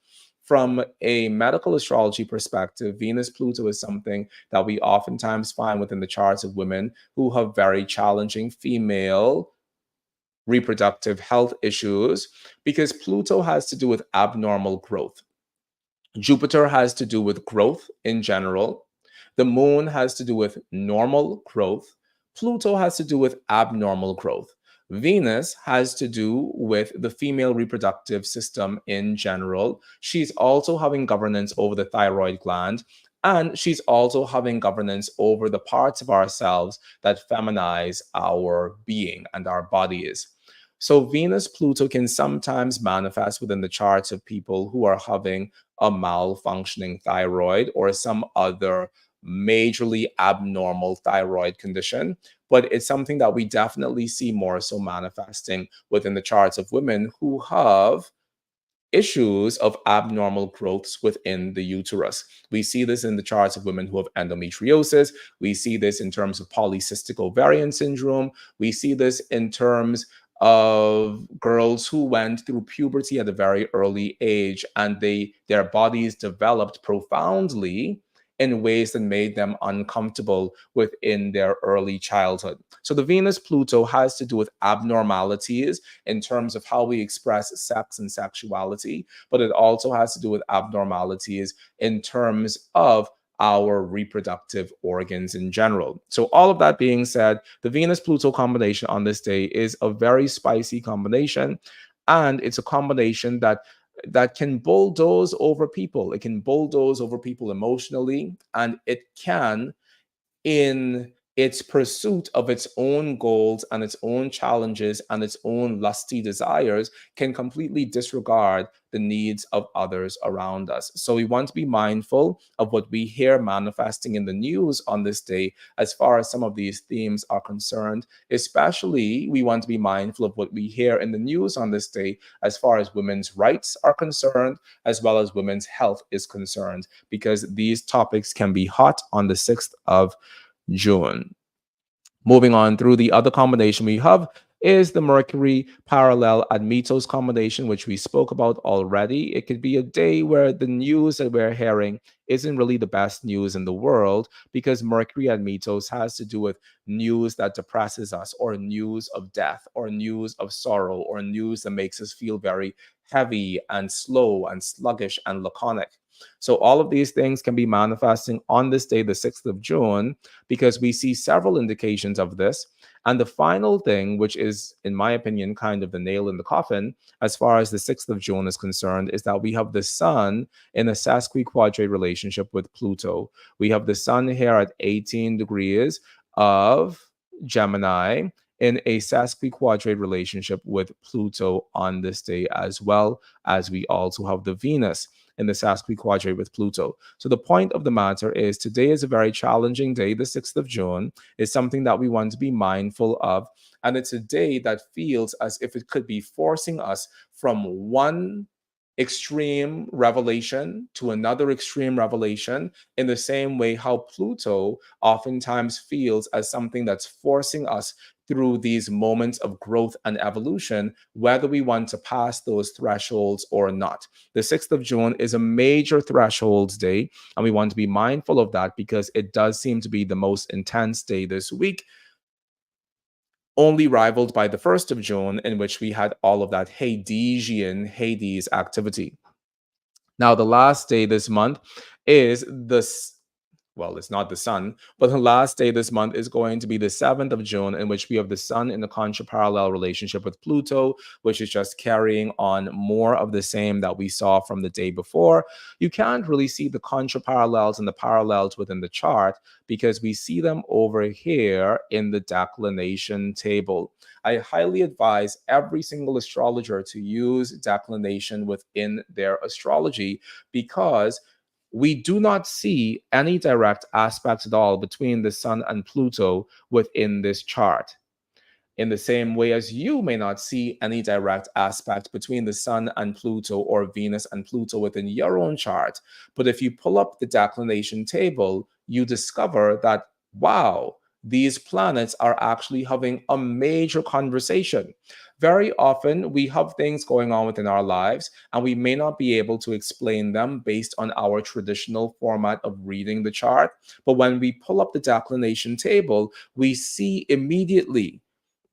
Speaker 1: From a medical astrology perspective, Venus Pluto is something that we oftentimes find within the charts of women who have very challenging female reproductive health issues, because Pluto has to do with abnormal growth. Jupiter has to do with growth in general. The moon has to do with normal growth. Pluto has to do with abnormal growth. Venus has to do with the female reproductive system in general. She's also having governance over the thyroid gland, and she's also having governance over the parts of ourselves that feminize our being and our bodies. So Venus Pluto can sometimes manifest within the charts of people who are having a malfunctioning thyroid or some other majorly abnormal thyroid condition, but it's something that we definitely see more so manifesting within the charts of women who have issues of abnormal growths within the uterus. We see this in the charts of women who have endometriosis. We see this in terms of polycystic ovarian syndrome. We see this in terms of girls who went through puberty at a very early age, and their bodies developed profoundly in ways that made them uncomfortable within their early childhood. So the Venus Pluto has to do with abnormalities in terms of how we express sex and sexuality, but it also has to do with abnormalities in terms of our reproductive organs in general. So all of that being said, the Venus-Pluto combination on this day is a very spicy combination, and it's a combination that can bulldoze over people. It can bulldoze over people emotionally, and it can, in its pursuit of its own goals and its own challenges and its own lusty desires, can completely disregard the needs of others around us. So we want to be mindful of what we hear manifesting in the news on this day as far as some of these themes are concerned. Especially, we want to be mindful of what we hear in the news on this day as far as women's rights are concerned, as well as women's health is concerned, because these topics can be hot on the 6th of June. Moving on through the other combination we have is the Mercury parallel Admetus combination, which we spoke about already. It could be a day where the news that we're hearing isn't really the best news in the world, because Mercury Admetus has to do with news that depresses us, or news of death, or news of sorrow, or news that makes us feel very heavy and slow and sluggish and laconic. So all of these things can be manifesting on this day, the 6th of June, because we see several indications of this. And the final thing, which is, in my opinion, kind of the nail in the coffin, as far as the 6th of June is concerned, is that we have the sun in a Sesquiquadrate relationship with Pluto. We have the sun here at 18 degrees of Gemini in a Sesquiquadrate relationship with Pluto on this day, as well as we also have the Venus in the Sesquiquadrate with Pluto. So the point of the matter is, today is a very challenging day. The 6th of June is something that we want to be mindful of. And it's a day that feels as if it could be forcing us from one extreme revelation to another extreme revelation, in the same way how Pluto oftentimes feels as something that's forcing us through these moments of growth and evolution, whether we want to pass those thresholds or not. The 6th of June is a major thresholds day, and we want to be mindful of that, because it does seem to be the most intense day this week, only rivaled by the 1st of June, in which we had all of that Hades activity. Now, the last day this month is well, it's not the sun, but the last day this month is going to be the 7th of June, in which we have the sun in the contra-parallel relationship with Pluto, which is just carrying on more of the same that we saw from the day before. You can't really see the contra-parallels and the parallels within the chart, because we see them over here in the declination table. I highly advise every single astrologer to use declination within their astrology, because we do not see any direct aspects at all between the sun and Pluto within this chart. In the same way as you may not see any direct aspect between the sun and Pluto, or Venus and Pluto, within your own chart. But if you pull up the declination table, you discover that, wow, these planets are actually having a major conversation. Very often, we have things going on within our lives, and we may not be able to explain them based on our traditional format of reading the chart. But when we pull up the declination table, we see immediately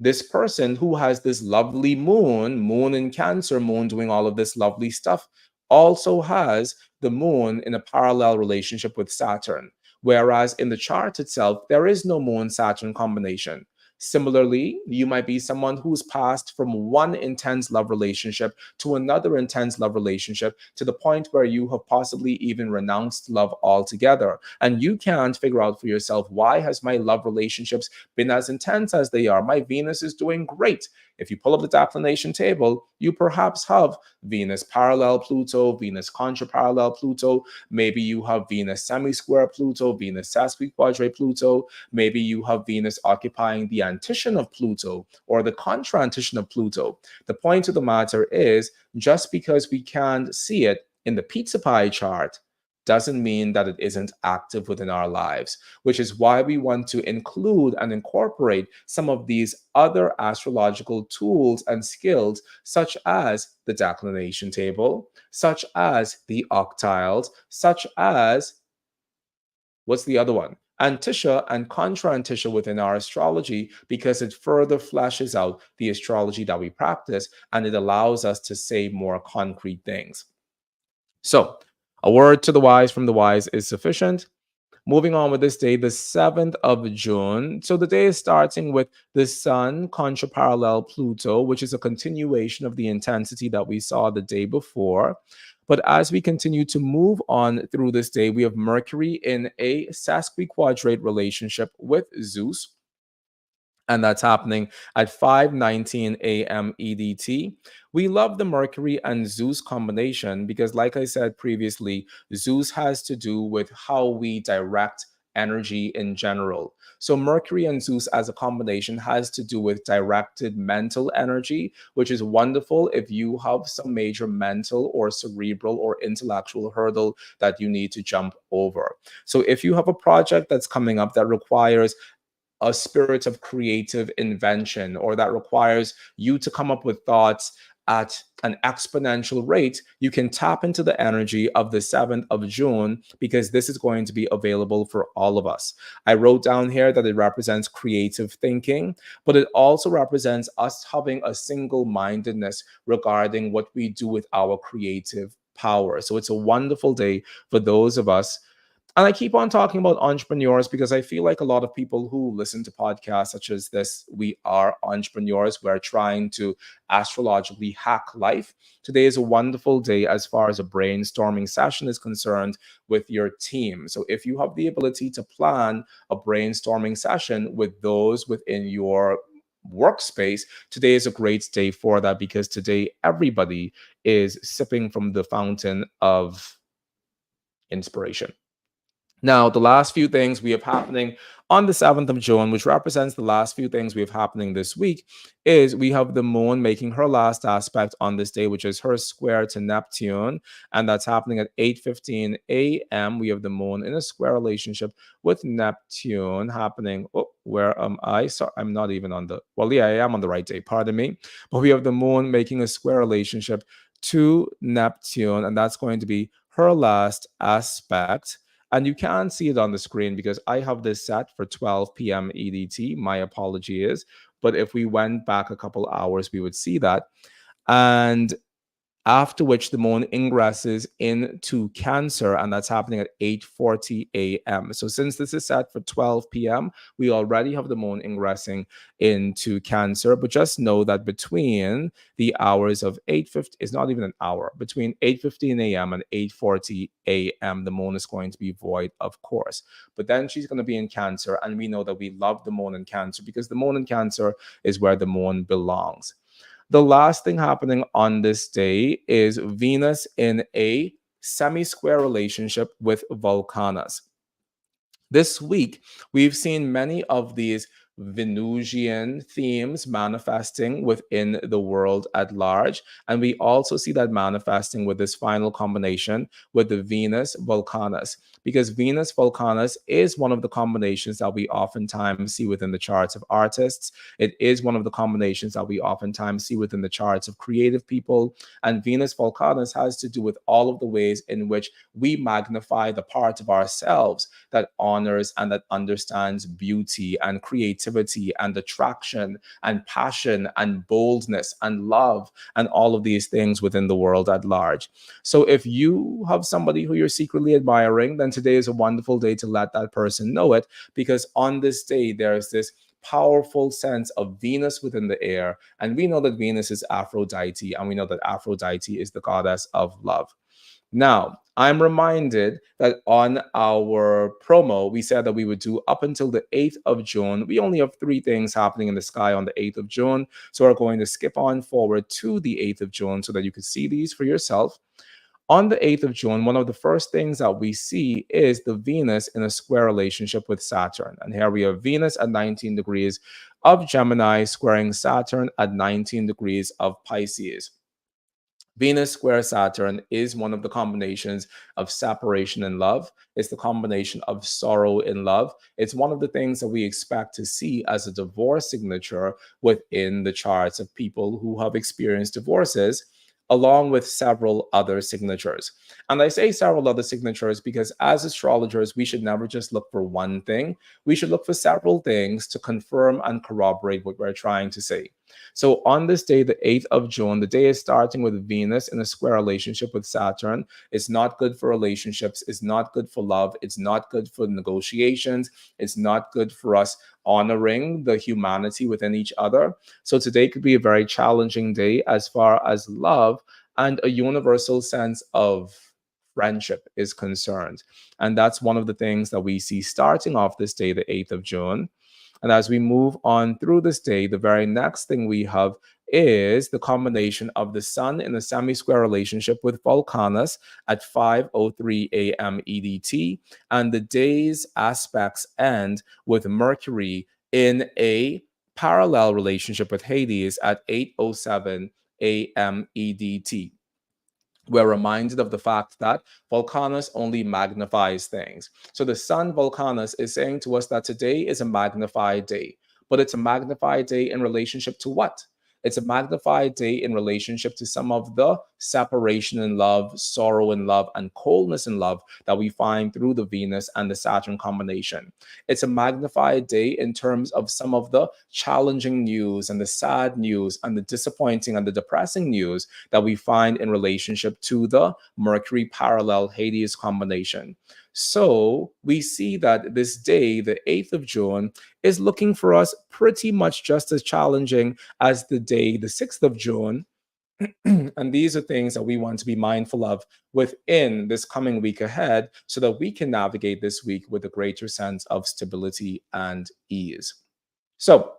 Speaker 1: this person who has this lovely moon in Cancer, moon doing all of this lovely stuff, also has the moon in a parallel relationship with Saturn. Whereas in the chart itself, there is no moon Saturn combination. Similarly, you might be someone who's passed from one intense love relationship to another intense love relationship, to the point where you have possibly even renounced love altogether. And you can't figure out for yourself, why has my love relationships been as intense as they are? My Venus is doing great. If you pull up the declination table, you perhaps have Venus parallel Pluto, Venus contra-parallel Pluto. Maybe you have Venus semisquare Pluto, Venus sesquiquadrate Pluto. Maybe you have Venus occupying the antition of Pluto, or the contra-antition of Pluto. The point of the matter is, just because we can't see it in the pizza pie chart doesn't mean that it isn't active within our lives, which is why we want to include and incorporate some of these other astrological tools and skills, such as the declination table, such as the octiles, such as, what's the other one? Antisha and contra-antisha within our astrology, because it further fleshes out the astrology that we practice, and it allows us to say more concrete things. So, a word to the wise from the wise is sufficient. Moving on with this day, the 7th of June. So the day is starting with the sun contra-parallel Pluto, which is a continuation of the intensity that we saw the day before. But as we continue to move on through this day, we have Mercury in a sesquiquadrate relationship with Zeus. and that's happening at 5:19 a.m. EDT. We love the Mercury and Zeus combination because, like I said previously, Zeus has to do with how we direct energy in general. So Mercury and Zeus as a combination has to do with directed mental energy, which is wonderful if you have some major mental or cerebral or intellectual hurdle that you need to jump over. So if you have a project that's coming up that requires a spirit of creative invention, or that requires you to come up with thoughts at an exponential rate, you can tap into the energy of the 7th of June because this is going to be available for all of us. I wrote down here that it represents creative thinking, but it also represents us having a single mindedness regarding what we do with our creative power. So it's a wonderful day for those of us, and I keep on talking about entrepreneurs because I feel like a lot of people who listen to podcasts such as this, we are entrepreneurs. We're trying to astrologically hack life. Today is a wonderful day as far as a brainstorming session is concerned with your team. So if you have the ability to plan a brainstorming session with those within your workspace, today is a great day for that because today everybody is sipping from the fountain of inspiration. Now, the last few things we have happening on the 7th of June, which represents the last few things we have happening this week, is we have the moon making her last aspect on this day, which is her square to Neptune. And that's happening at 8:15 a.m. We have the moon in a square relationship with Neptune happening. Oh, where am I? So I'm not even on the, well, yeah, I am on the right day, pardon me. But we have the moon making a square relationship to Neptune, and that's going to be her last aspect. And you can't see it on the screen because I have this set for 12 p.m. EDT. My apology is. But if we went back a couple hours, we would see that. And after which the moon ingresses into Cancer, and that's happening at 8:40 a.m. So since this is set for 12 p.m., we already have the moon ingressing into Cancer. But just know that between the hours of 8:50, it's not even an hour, between 8:15 a.m. and 8:40 a.m., the moon is going to be void, of course. But then she's going to be in Cancer, and we know that we love the moon in Cancer because the moon in Cancer is where the moon belongs. The last thing happening on this day is Venus in a semi-square relationship with Vulcanus. This week, we've seen many of these Venusian themes manifesting within the world at large. And we also see that manifesting with this final combination with the Venus Vulcanus, because Venus Vulcanus is one of the combinations that we oftentimes see within the charts of artists. It is one of the combinations that we oftentimes see within the charts of creative people. And Venus Vulcanus has to do with all of the ways in which we magnify the part of ourselves that honors and that understands beauty and creativity and attraction and passion and boldness and love and all of these things within the world at large. So if you have somebody who you're secretly admiring, then today is a wonderful day to let that person know it, because on this day there's this powerful sense of Venus within the air. And we know that Venus is Aphrodite, and we know that Aphrodite is the goddess of love. Now, I'm reminded that on our promo, we said that we would do up until the 8th of June. We only have 3 things happening in the sky on the 8th of June. So we're going to skip on forward to the 8th of June so that you can see these for yourself. On the 8th of June, one of the first things that we see is the Venus in a square relationship with Saturn. And here we have Venus at 19 degrees of Gemini squaring Saturn at 19 degrees of Pisces. Venus square Saturn is one of the combinations of separation in love. It's the combination of sorrow in love. It's one of the things that we expect to see as a divorce signature within the charts of people who have experienced divorces, along with several other signatures. And I say several other signatures because as astrologers, we should never just look for one thing. We should look for several things to confirm and corroborate what we're trying to say. So on this day, the 8th of June, the day is starting with Venus in a square relationship with Saturn. It's not good for relationships. It's not good for love. It's not good for negotiations. It's not good for us honoring the humanity within each other. So today could be a very challenging day as far as love and a universal sense of friendship is concerned. And that's one of the things that we see starting off this day, the 8th of June. And as we move on through this day, the very next thing we have is the combination of the Sun in a semi-square relationship with Vulcanus at 5:03 a.m. EDT, and the day's aspects end with Mercury in a parallel relationship with Hades at 8:07 a.m. EDT. We're reminded of the fact that Vulcanus only magnifies things. So the sun Vulcanus is saying to us that today is a magnified day, but it's a magnified day in relationship to what? It's a magnified day in relationship to some of the separation in love, sorrow in love, and coldness in love that we find through the Venus and the Saturn combination. It's a magnified day in terms of some of the challenging news and the sad news and the disappointing and the depressing news that we find in relationship to the Mercury parallel Hades combination. So we see that this day, the 8th of June, is looking for us pretty much just as challenging as the day, the 6th of June. And these are things that we want to be mindful of within this coming week ahead so that we can navigate this week with a greater sense of stability and ease. So,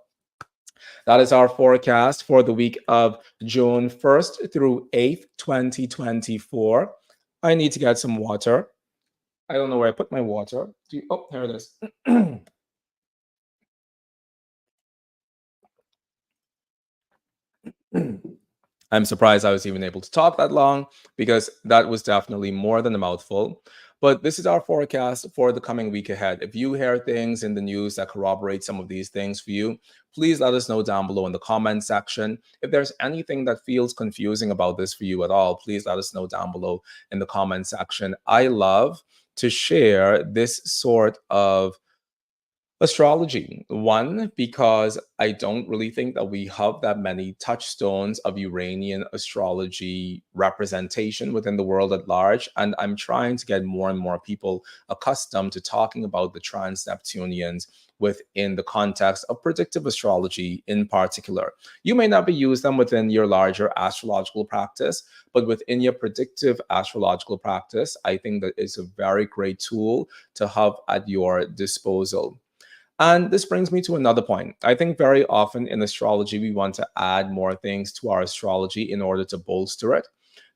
Speaker 1: that is our forecast for the week of June 1st through 8th, 2024. I need to get some water. I don't know where I put my water. Oh, here it is. I'm surprised I was even able to talk that long because that was definitely more than a mouthful. But this is our forecast for the coming week ahead. If you hear things in the news that corroborate some of these things for you, please let us know down below in the comment section. If there's anything that feels confusing about this for you at all, please let us know down below in the comment section. I love to share this sort of astrology. One, because I don't really think that we have that many touchstones of Uranian astrology representation within the world at large. And I'm trying to get more and more people accustomed to talking about the trans-Neptunians within the context of predictive astrology in particular. You may not be using them within your larger astrological practice, but within your predictive astrological practice, I think that it's a very great tool to have at your disposal. And this brings me to another point. I think very often in astrology, we want to add more things to our astrology in order to bolster it.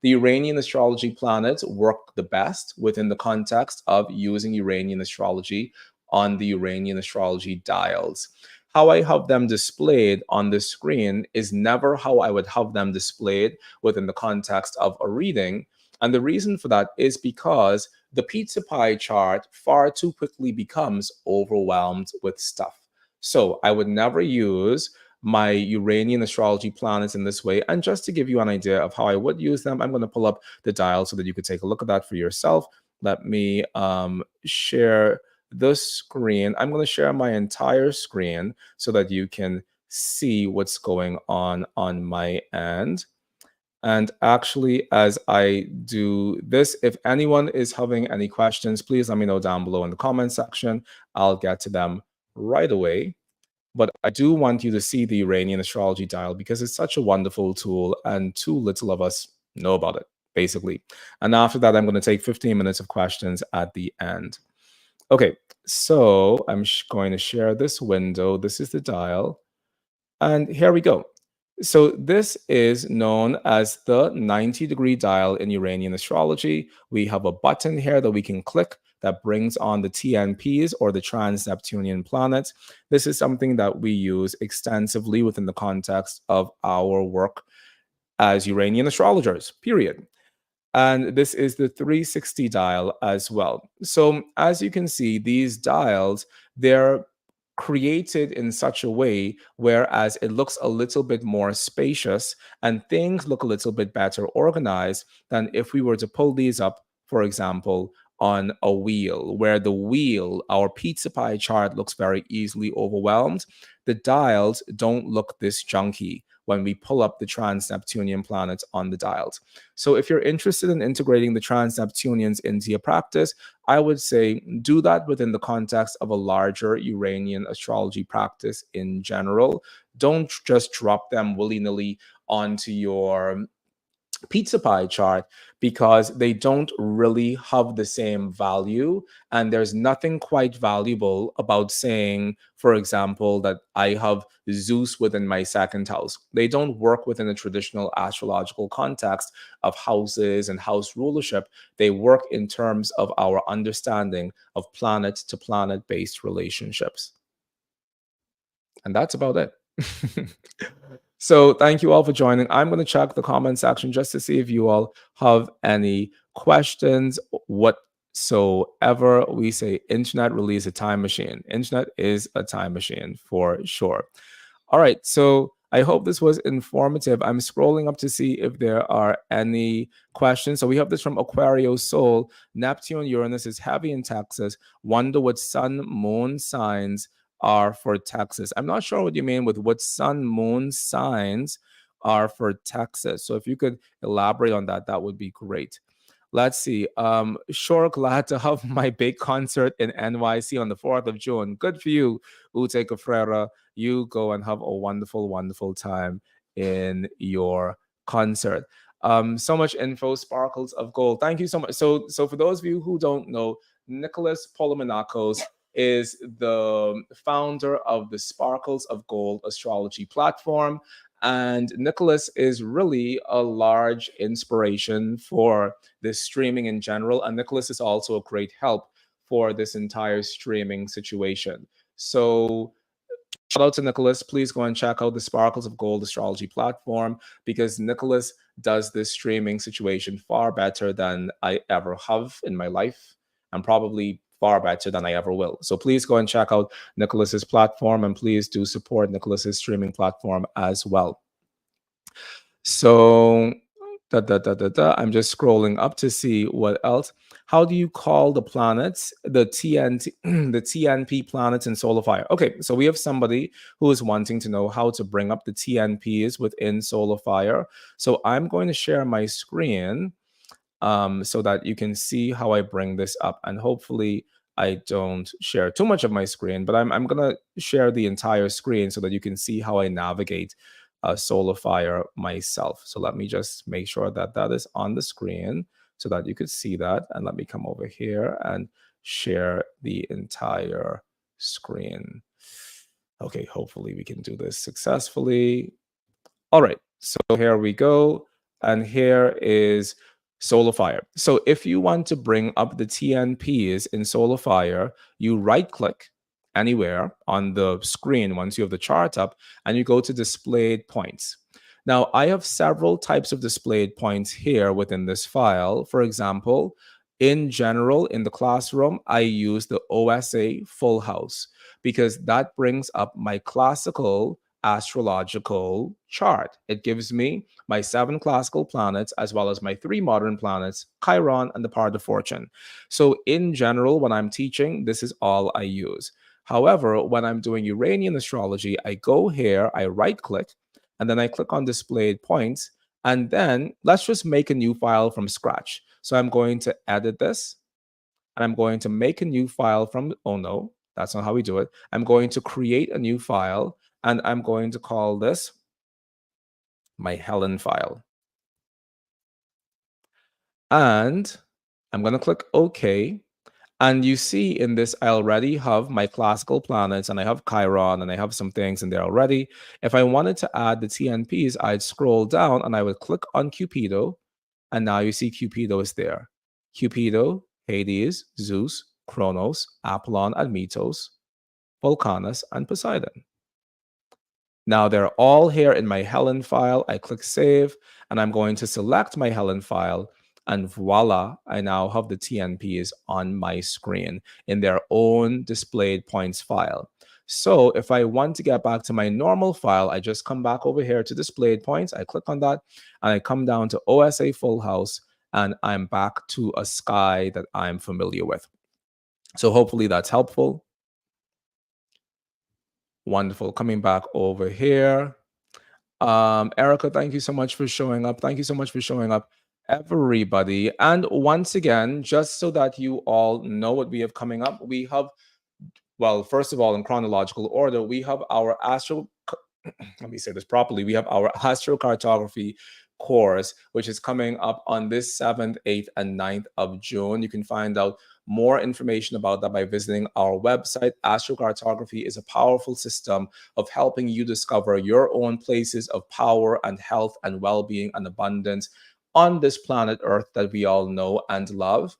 Speaker 1: The Uranian astrology planets work the best within the context of using Uranian astrology on the Uranian astrology dials. How I have them displayed on the screen is never how I would have them displayed within the context of a reading. And the reason for that is because the pizza pie chart far too quickly becomes overwhelmed with stuff. So I would never use my Uranian astrology planets in this way. And just to give you an idea of how I would use them, I'm going to pull up the dial so that you could take a look at that for yourself. Let me share the screen. I'm going to share my entire screen so that you can see what's going on my end. And actually, as I do this, if anyone is having any questions, please let me know down below in the comment section. I'll get to them right away. But I do want you to see the Uranian astrology dial because it's such a wonderful tool and too little of us know about it, basically. And after that, I'm going to take 15 minutes of questions at the end. Okay, so I'm going to share this window. This is the dial. And here we go. So this is known as the 90-degree dial in Uranian astrology. We have a button here that we can click that brings on the TNPs or the trans-Neptunian planets. This is something that we use extensively within the context of our work as Uranian astrologers, period. And this is the 360 dial as well. So as you can see, these dials, they're created in such a way whereas it looks a little bit more spacious and things look a little bit better organized than if we were to pull these up, for example, on a wheel, where the wheel, our pizza pie chart, looks very easily overwhelmed. The dials don't look this junky when we pull up the trans-Neptunian planets on the dials. So if you're interested in integrating the trans-Neptunians into your practice, I would say do that within the context of a larger Uranian astrology practice in general. Don't just drop them willy-nilly onto your pizza pie chart because they don't really have the same value. And there's nothing quite valuable about saying, for example, that I have Zeus within my second house. They don't work within a traditional astrological context of houses and house rulership. They work in terms of our understanding of planet to planet based relationships. And that's about it. So thank you all for joining. I'm going to check the comment section just to see if you all have any questions whatsoever. We say internet release a time machine. Internet is a time machine for sure. All right. So I hope this was informative. I'm scrolling up to see if there are any questions. So we have this from Aquario Soul. Neptune, Uranus is heavy in Texas. Wonder what sun, moon signs are for Texas. I'm not sure what you mean with what sun, moon signs are for Texas. So if you could elaborate on that, that would be great. Let's see. Sure, glad to have my big concert in NYC on the 4th of June. Good for you, Ute Cabrera. You go and have a wonderful, wonderful time in your concert. So much info, sparkles of gold. Thank you so much. So for those of you who don't know, Nicholas Polomenakos is the founder of the Sparkles of Gold astrology platform. And Nicholas is really a large inspiration for this streaming in general. And Nicholas is also a great help for this entire streaming situation. So shout out to Nicholas. Please go and check out the Sparkles of Gold astrology platform because Nicholas does this streaming situation far better than I ever have in my life, and probably far better than I ever will. So please go and check out Nicholas's platform, and please do support Nicholas's streaming platform as well. So I'm just scrolling up to see what else. How do you call the planets, the TNT, the TNP planets in solar fire? Okay, so we have somebody who is wanting to know how to bring up the TNPs within solar fire. So I'm going to share my screen so that you can see how I bring this up. And hopefully I don't share too much of my screen, but I'm going to share the entire screen so that you can see how I navigate solar fire myself. So let me just make sure that that is on the screen so that you could see that. And let me come over here and share the entire screen. Okay, hopefully we can do this successfully. All right, so here we go. And here is solar fire. So if you want to bring up the TNPs in solar fire, you right click anywhere on the screen once you have the chart up and you go to displayed points. Now, I have several types of displayed points here within this file. For example, in general, in the classroom, I use the OSA full house because that brings up my classical astrological chart. It gives me my 7 classical planets as well as my 3 modern planets, Chiron and the part of fortune. So in general, when I'm teaching, this is all I use. However, when I'm doing Uranian astrology, I go here, I right click, and then I click on displayed points. And then let's just make a new file from scratch. So I'm going to edit this and I'm going to make a new file from, oh no, that's not how we do it. I'm going to create a new file and I'm going to call this my Helen file. And I'm going to click OK. And you see in this, I already have my classical planets and I have Chiron and I have some things in there already. If I wanted to add the TNPs, I'd scroll down and I would click on Cupido. And now you see Cupido is there. Cupido, Hades, Zeus, Kronos, Apollon, Admetus, Vulcanus, and Poseidon. Now they're all here in my Helen file. I click save and I'm going to select my Helen file and voila, I now have the TNPs on my screen in their own displayed points file. So if I want to get back to my normal file, I just come back over here to displayed points. I click on that and I come down to OSA full house and I'm back to a sky that I'm familiar with. So hopefully that's helpful. Wonderful. Coming back over here. Erica, thank you so much for showing up. Thank you so much for showing up, everybody. And once again, just so that you all know what we have coming up, we have, well, first of all, in chronological order, we have our let me say this properly. We have our astrocartography course, which is coming up on this 7th, 8th, and 9th of June. You can find out more information about that by visiting our website. Astrocartography is a powerful system of helping you discover your own places of power and health and well-being and abundance on this planet Earth that we all know and love.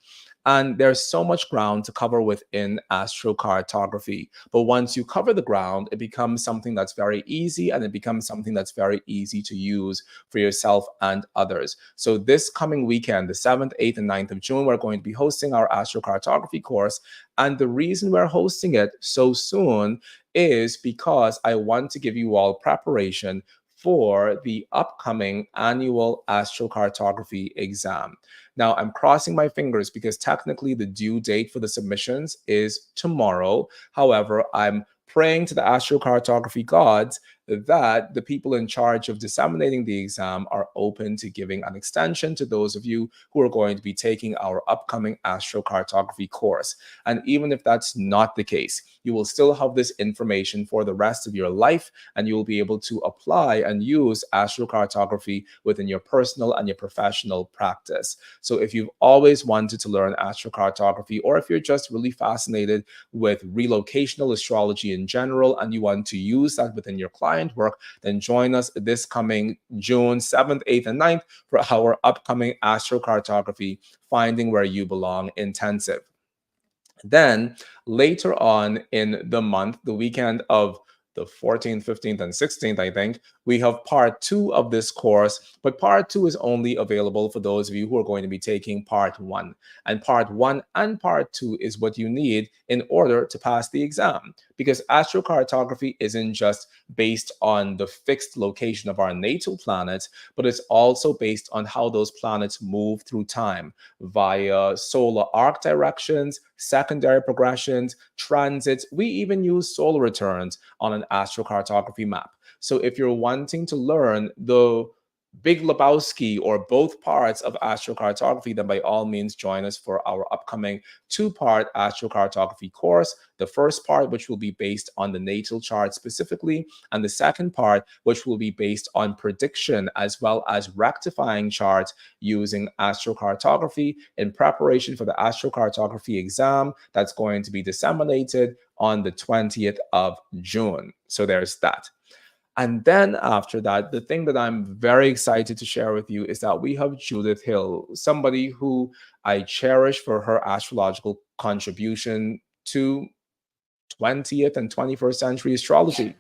Speaker 1: And there's so much ground to cover within astrocartography. But once you cover the ground, it becomes something that's very easy, and it becomes something that's very easy to use for yourself and others. So this coming weekend, the 7th, 8th, and 9th of June, we're going to be hosting our astrocartography course. And the reason we're hosting it so soon is because I want to give you all preparation for the upcoming annual astrocartography exam. Now, I'm crossing my fingers because technically the due date for the submissions is tomorrow. However, I'm praying to the astrocartography gods that the people in charge of disseminating the exam are open to giving an extension to those of you who are going to be taking our upcoming astrocartography course. And even if that's not the case, you will still have this information for the rest of your life, and you will be able to apply and use astrocartography within your personal and your professional practice. So if you've always wanted to learn astrocartography, or if you're just really fascinated with relocational astrology in general and you want to use that within your client work, then join us this coming June 7th, 8th, and 9th for our upcoming astrocartography Finding Where You Belong intensive. Then later on in the month, the weekend of the 14th, 15th, and 16th, I think, we have part 2 of this course, but part 2 is only available for those of you who are going to be taking part 1. And part 1 and part 2 is what you need in order to pass the exam, because astrocartography isn't just based on the fixed location of our natal planets, but it's also based on how those planets move through time via solar arc directions, secondary progressions, transits. We even use solar returns on an astrocartography map. So if you're wanting to learn the Big Lebowski or both parts of astrocartography, then by all means join us for our upcoming 2-part astrocartography course. The first part, which will be based on the natal chart specifically, and the second part, which will be based on prediction as well as rectifying charts using astrocartography in preparation for the astrocartography exam that's going to be disseminated on the 20th of June. So there's that. And then after that, the thing that I'm very excited to share with you is that we have Judith Hill, somebody who I cherish for her astrological contribution to 20th and 21st century astrology.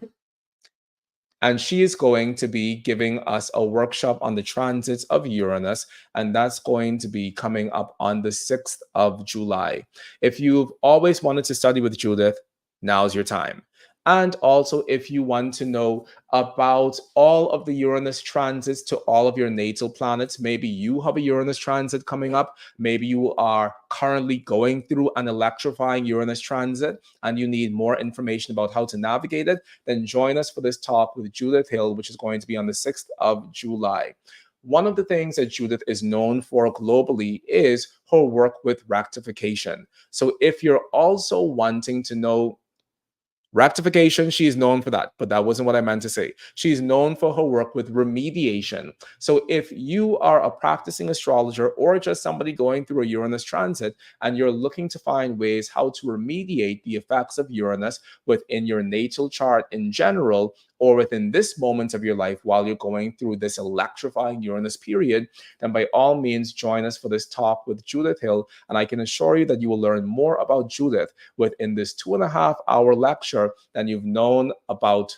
Speaker 1: And she is going to be giving us a workshop on the transits of Uranus, and that's going to be coming up on the 6th of July. If you've always wanted to study with Judith, now's your time. And also, if you want to know about all of the Uranus transits to all of your natal planets, maybe you have a Uranus transit coming up, maybe you are currently going through an electrifying Uranus transit and you need more information about how to navigate it, then join us for this talk with Judith Hill, which is going to be on the 6th of July. One of the things that Judith is known for globally is her work with rectification. So if you're also wanting to know rectification, she's known for that, but that wasn't what I meant to say. She's known for her work with remediation. So if you are a practicing astrologer or just somebody going through a Uranus transit and you're looking to find ways how to remediate the effects of Uranus within your natal chart in general, or within this moment of your life while you're going through this electrifying Uranus period, then by all means join us for this talk with Judith Hill. And I can assure you that you will learn more about Judith within this 2.5-hour lecture than you've known about.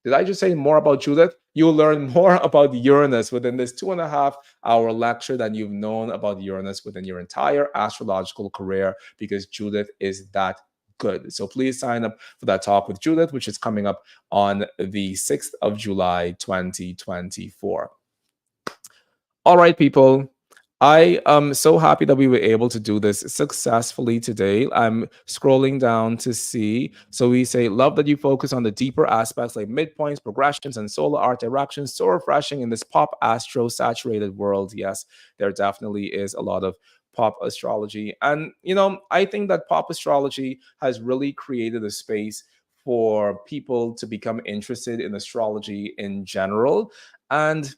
Speaker 1: Did I just say more about Judith? You'll learn more about Uranus within this 2.5-hour lecture than you've known about Uranus within your entire astrological career, because Judith is that good. So please sign up for that talk with Judith, which is coming up on the 6th of July, 2024. All right, people. I am so happy that we were able to do this successfully today. I'm scrolling down to see. So we say, love that you focus on the deeper aspects like midpoints, progressions, and solar art directions. So refreshing in this pop astro saturated world. Yes, there definitely is a lot of pop astrology. And, I think that pop astrology has really created a space for people to become interested in astrology in general. And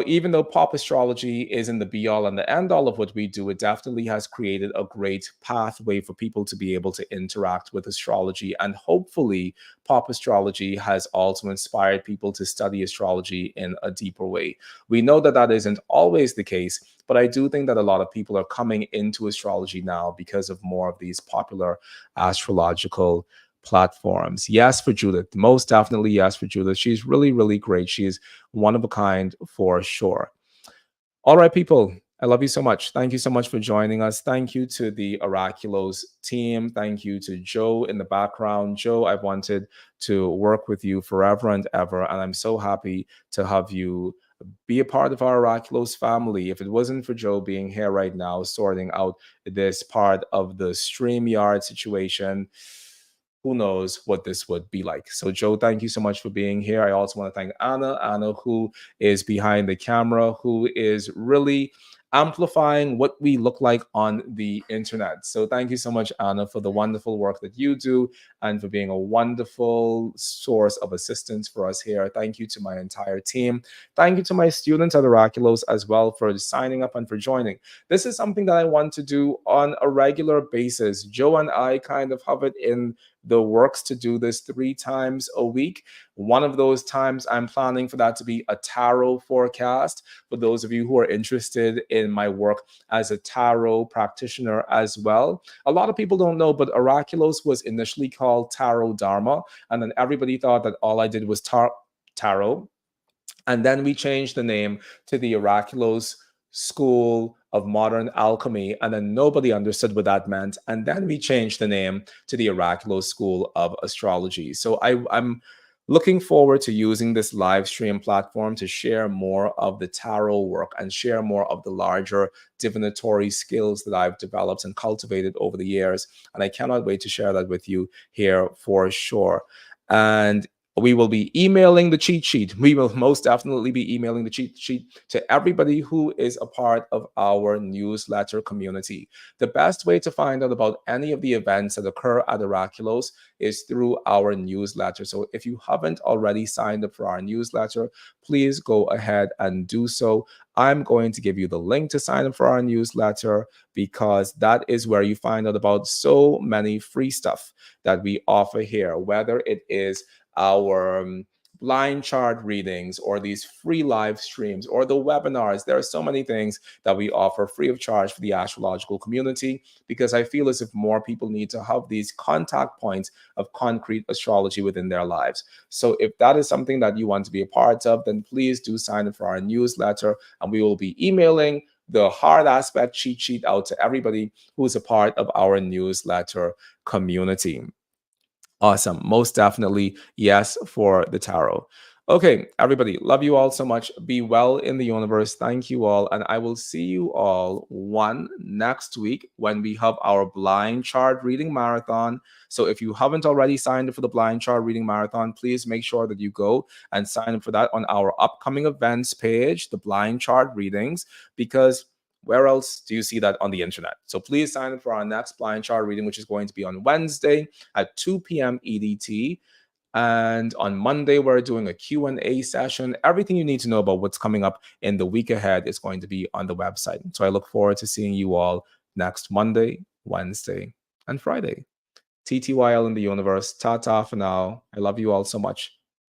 Speaker 1: even though pop astrology isn't the be all and the end all of what we do, it definitely has created a great pathway for people to be able to interact with astrology. And hopefully, pop astrology has also inspired people to study astrology in a deeper way. We know that that isn't always the case, but I do think that a lot of people are coming into astrology now because of more of these popular astrological platforms. Yes, for Judith. Most definitely, yes, for Judith. She's really, really great. She's one of a kind for sure. All right, people. I love you so much. Thank you so much for joining us. Thank you to the Oraculos team. Thank you to Joe in the background. Joe, I've wanted to work with you forever and ever, and I'm so happy to have you be a part of our Oraculos family. If it wasn't for Joe being here right now, sorting out this part of the StreamYard situation, who knows what this would be like. So, Joe, thank you so much for being here. I also want to thank Anna, who is behind the camera, who is really amplifying what we look like on the internet. So thank you so much, Anna, for the wonderful work that you do and for being a wonderful source of assistance for us here. Thank you to my entire team. Thank you to my students at Oraculos as well for signing up and for joining. This is something that I want to do on a regular basis. Joe and I kind of have it in the works to do this 3 times a week. One of those times I'm planning for that to be a tarot forecast. For those of you who are interested in my work as a tarot practitioner as well. A lot of people don't know, but Oraculos was initially called Tarot Dharma. And then everybody thought that all I did was tarot. And then we changed the name to the Oraculos School of Modern Alchemy, and then nobody understood what that meant. And then we changed the name to the Oraculos School of Astrology. So I'm looking forward to using this live stream platform to share more of the tarot work and share more of the larger divinatory skills that I've developed and cultivated over the years. And I cannot wait to share that with you here for sure. And we will be emailing the cheat sheet. We will most definitely be emailing the cheat sheet to everybody who is a part of our newsletter community. The best way to find out about any of the events that occur at Oraculos is through our newsletter. So if you haven't already signed up for our newsletter, please go ahead and do so. I'm going to give you the link to sign up for our newsletter because that is where you find out about so many free stuff that we offer here, whether it is our blind chart readings or these free live streams or the webinars. There are so many things that we offer free of charge for the astrological community because I feel as if more people need to have these contact points of concrete astrology within their lives. So if that is something that you want to be a part of, then please do sign up for our newsletter and we will be emailing the hard aspect cheat sheet out to everybody who is a part of our newsletter community. Awesome. Most definitely yes for the tarot. Okay, everybody, love you all so much. Be well in the universe. Thank you all. And I will see you all next week when we have our blind chart reading marathon. So if you haven't already signed up for the blind chart reading marathon, please make sure that you go and sign up for that on our upcoming events page, the blind chart readings, because where else do you see that on the internet? So please sign up for our next blind chart reading, which is going to be on Wednesday at 2 p.m. EDT. And on Monday, we're doing a Q&A session. Everything you need to know about what's coming up in the week ahead is going to be on the website. So I look forward to seeing you all next Monday, Wednesday, and Friday. TTYL in the universe. Ta-ta for now. I love you all so much.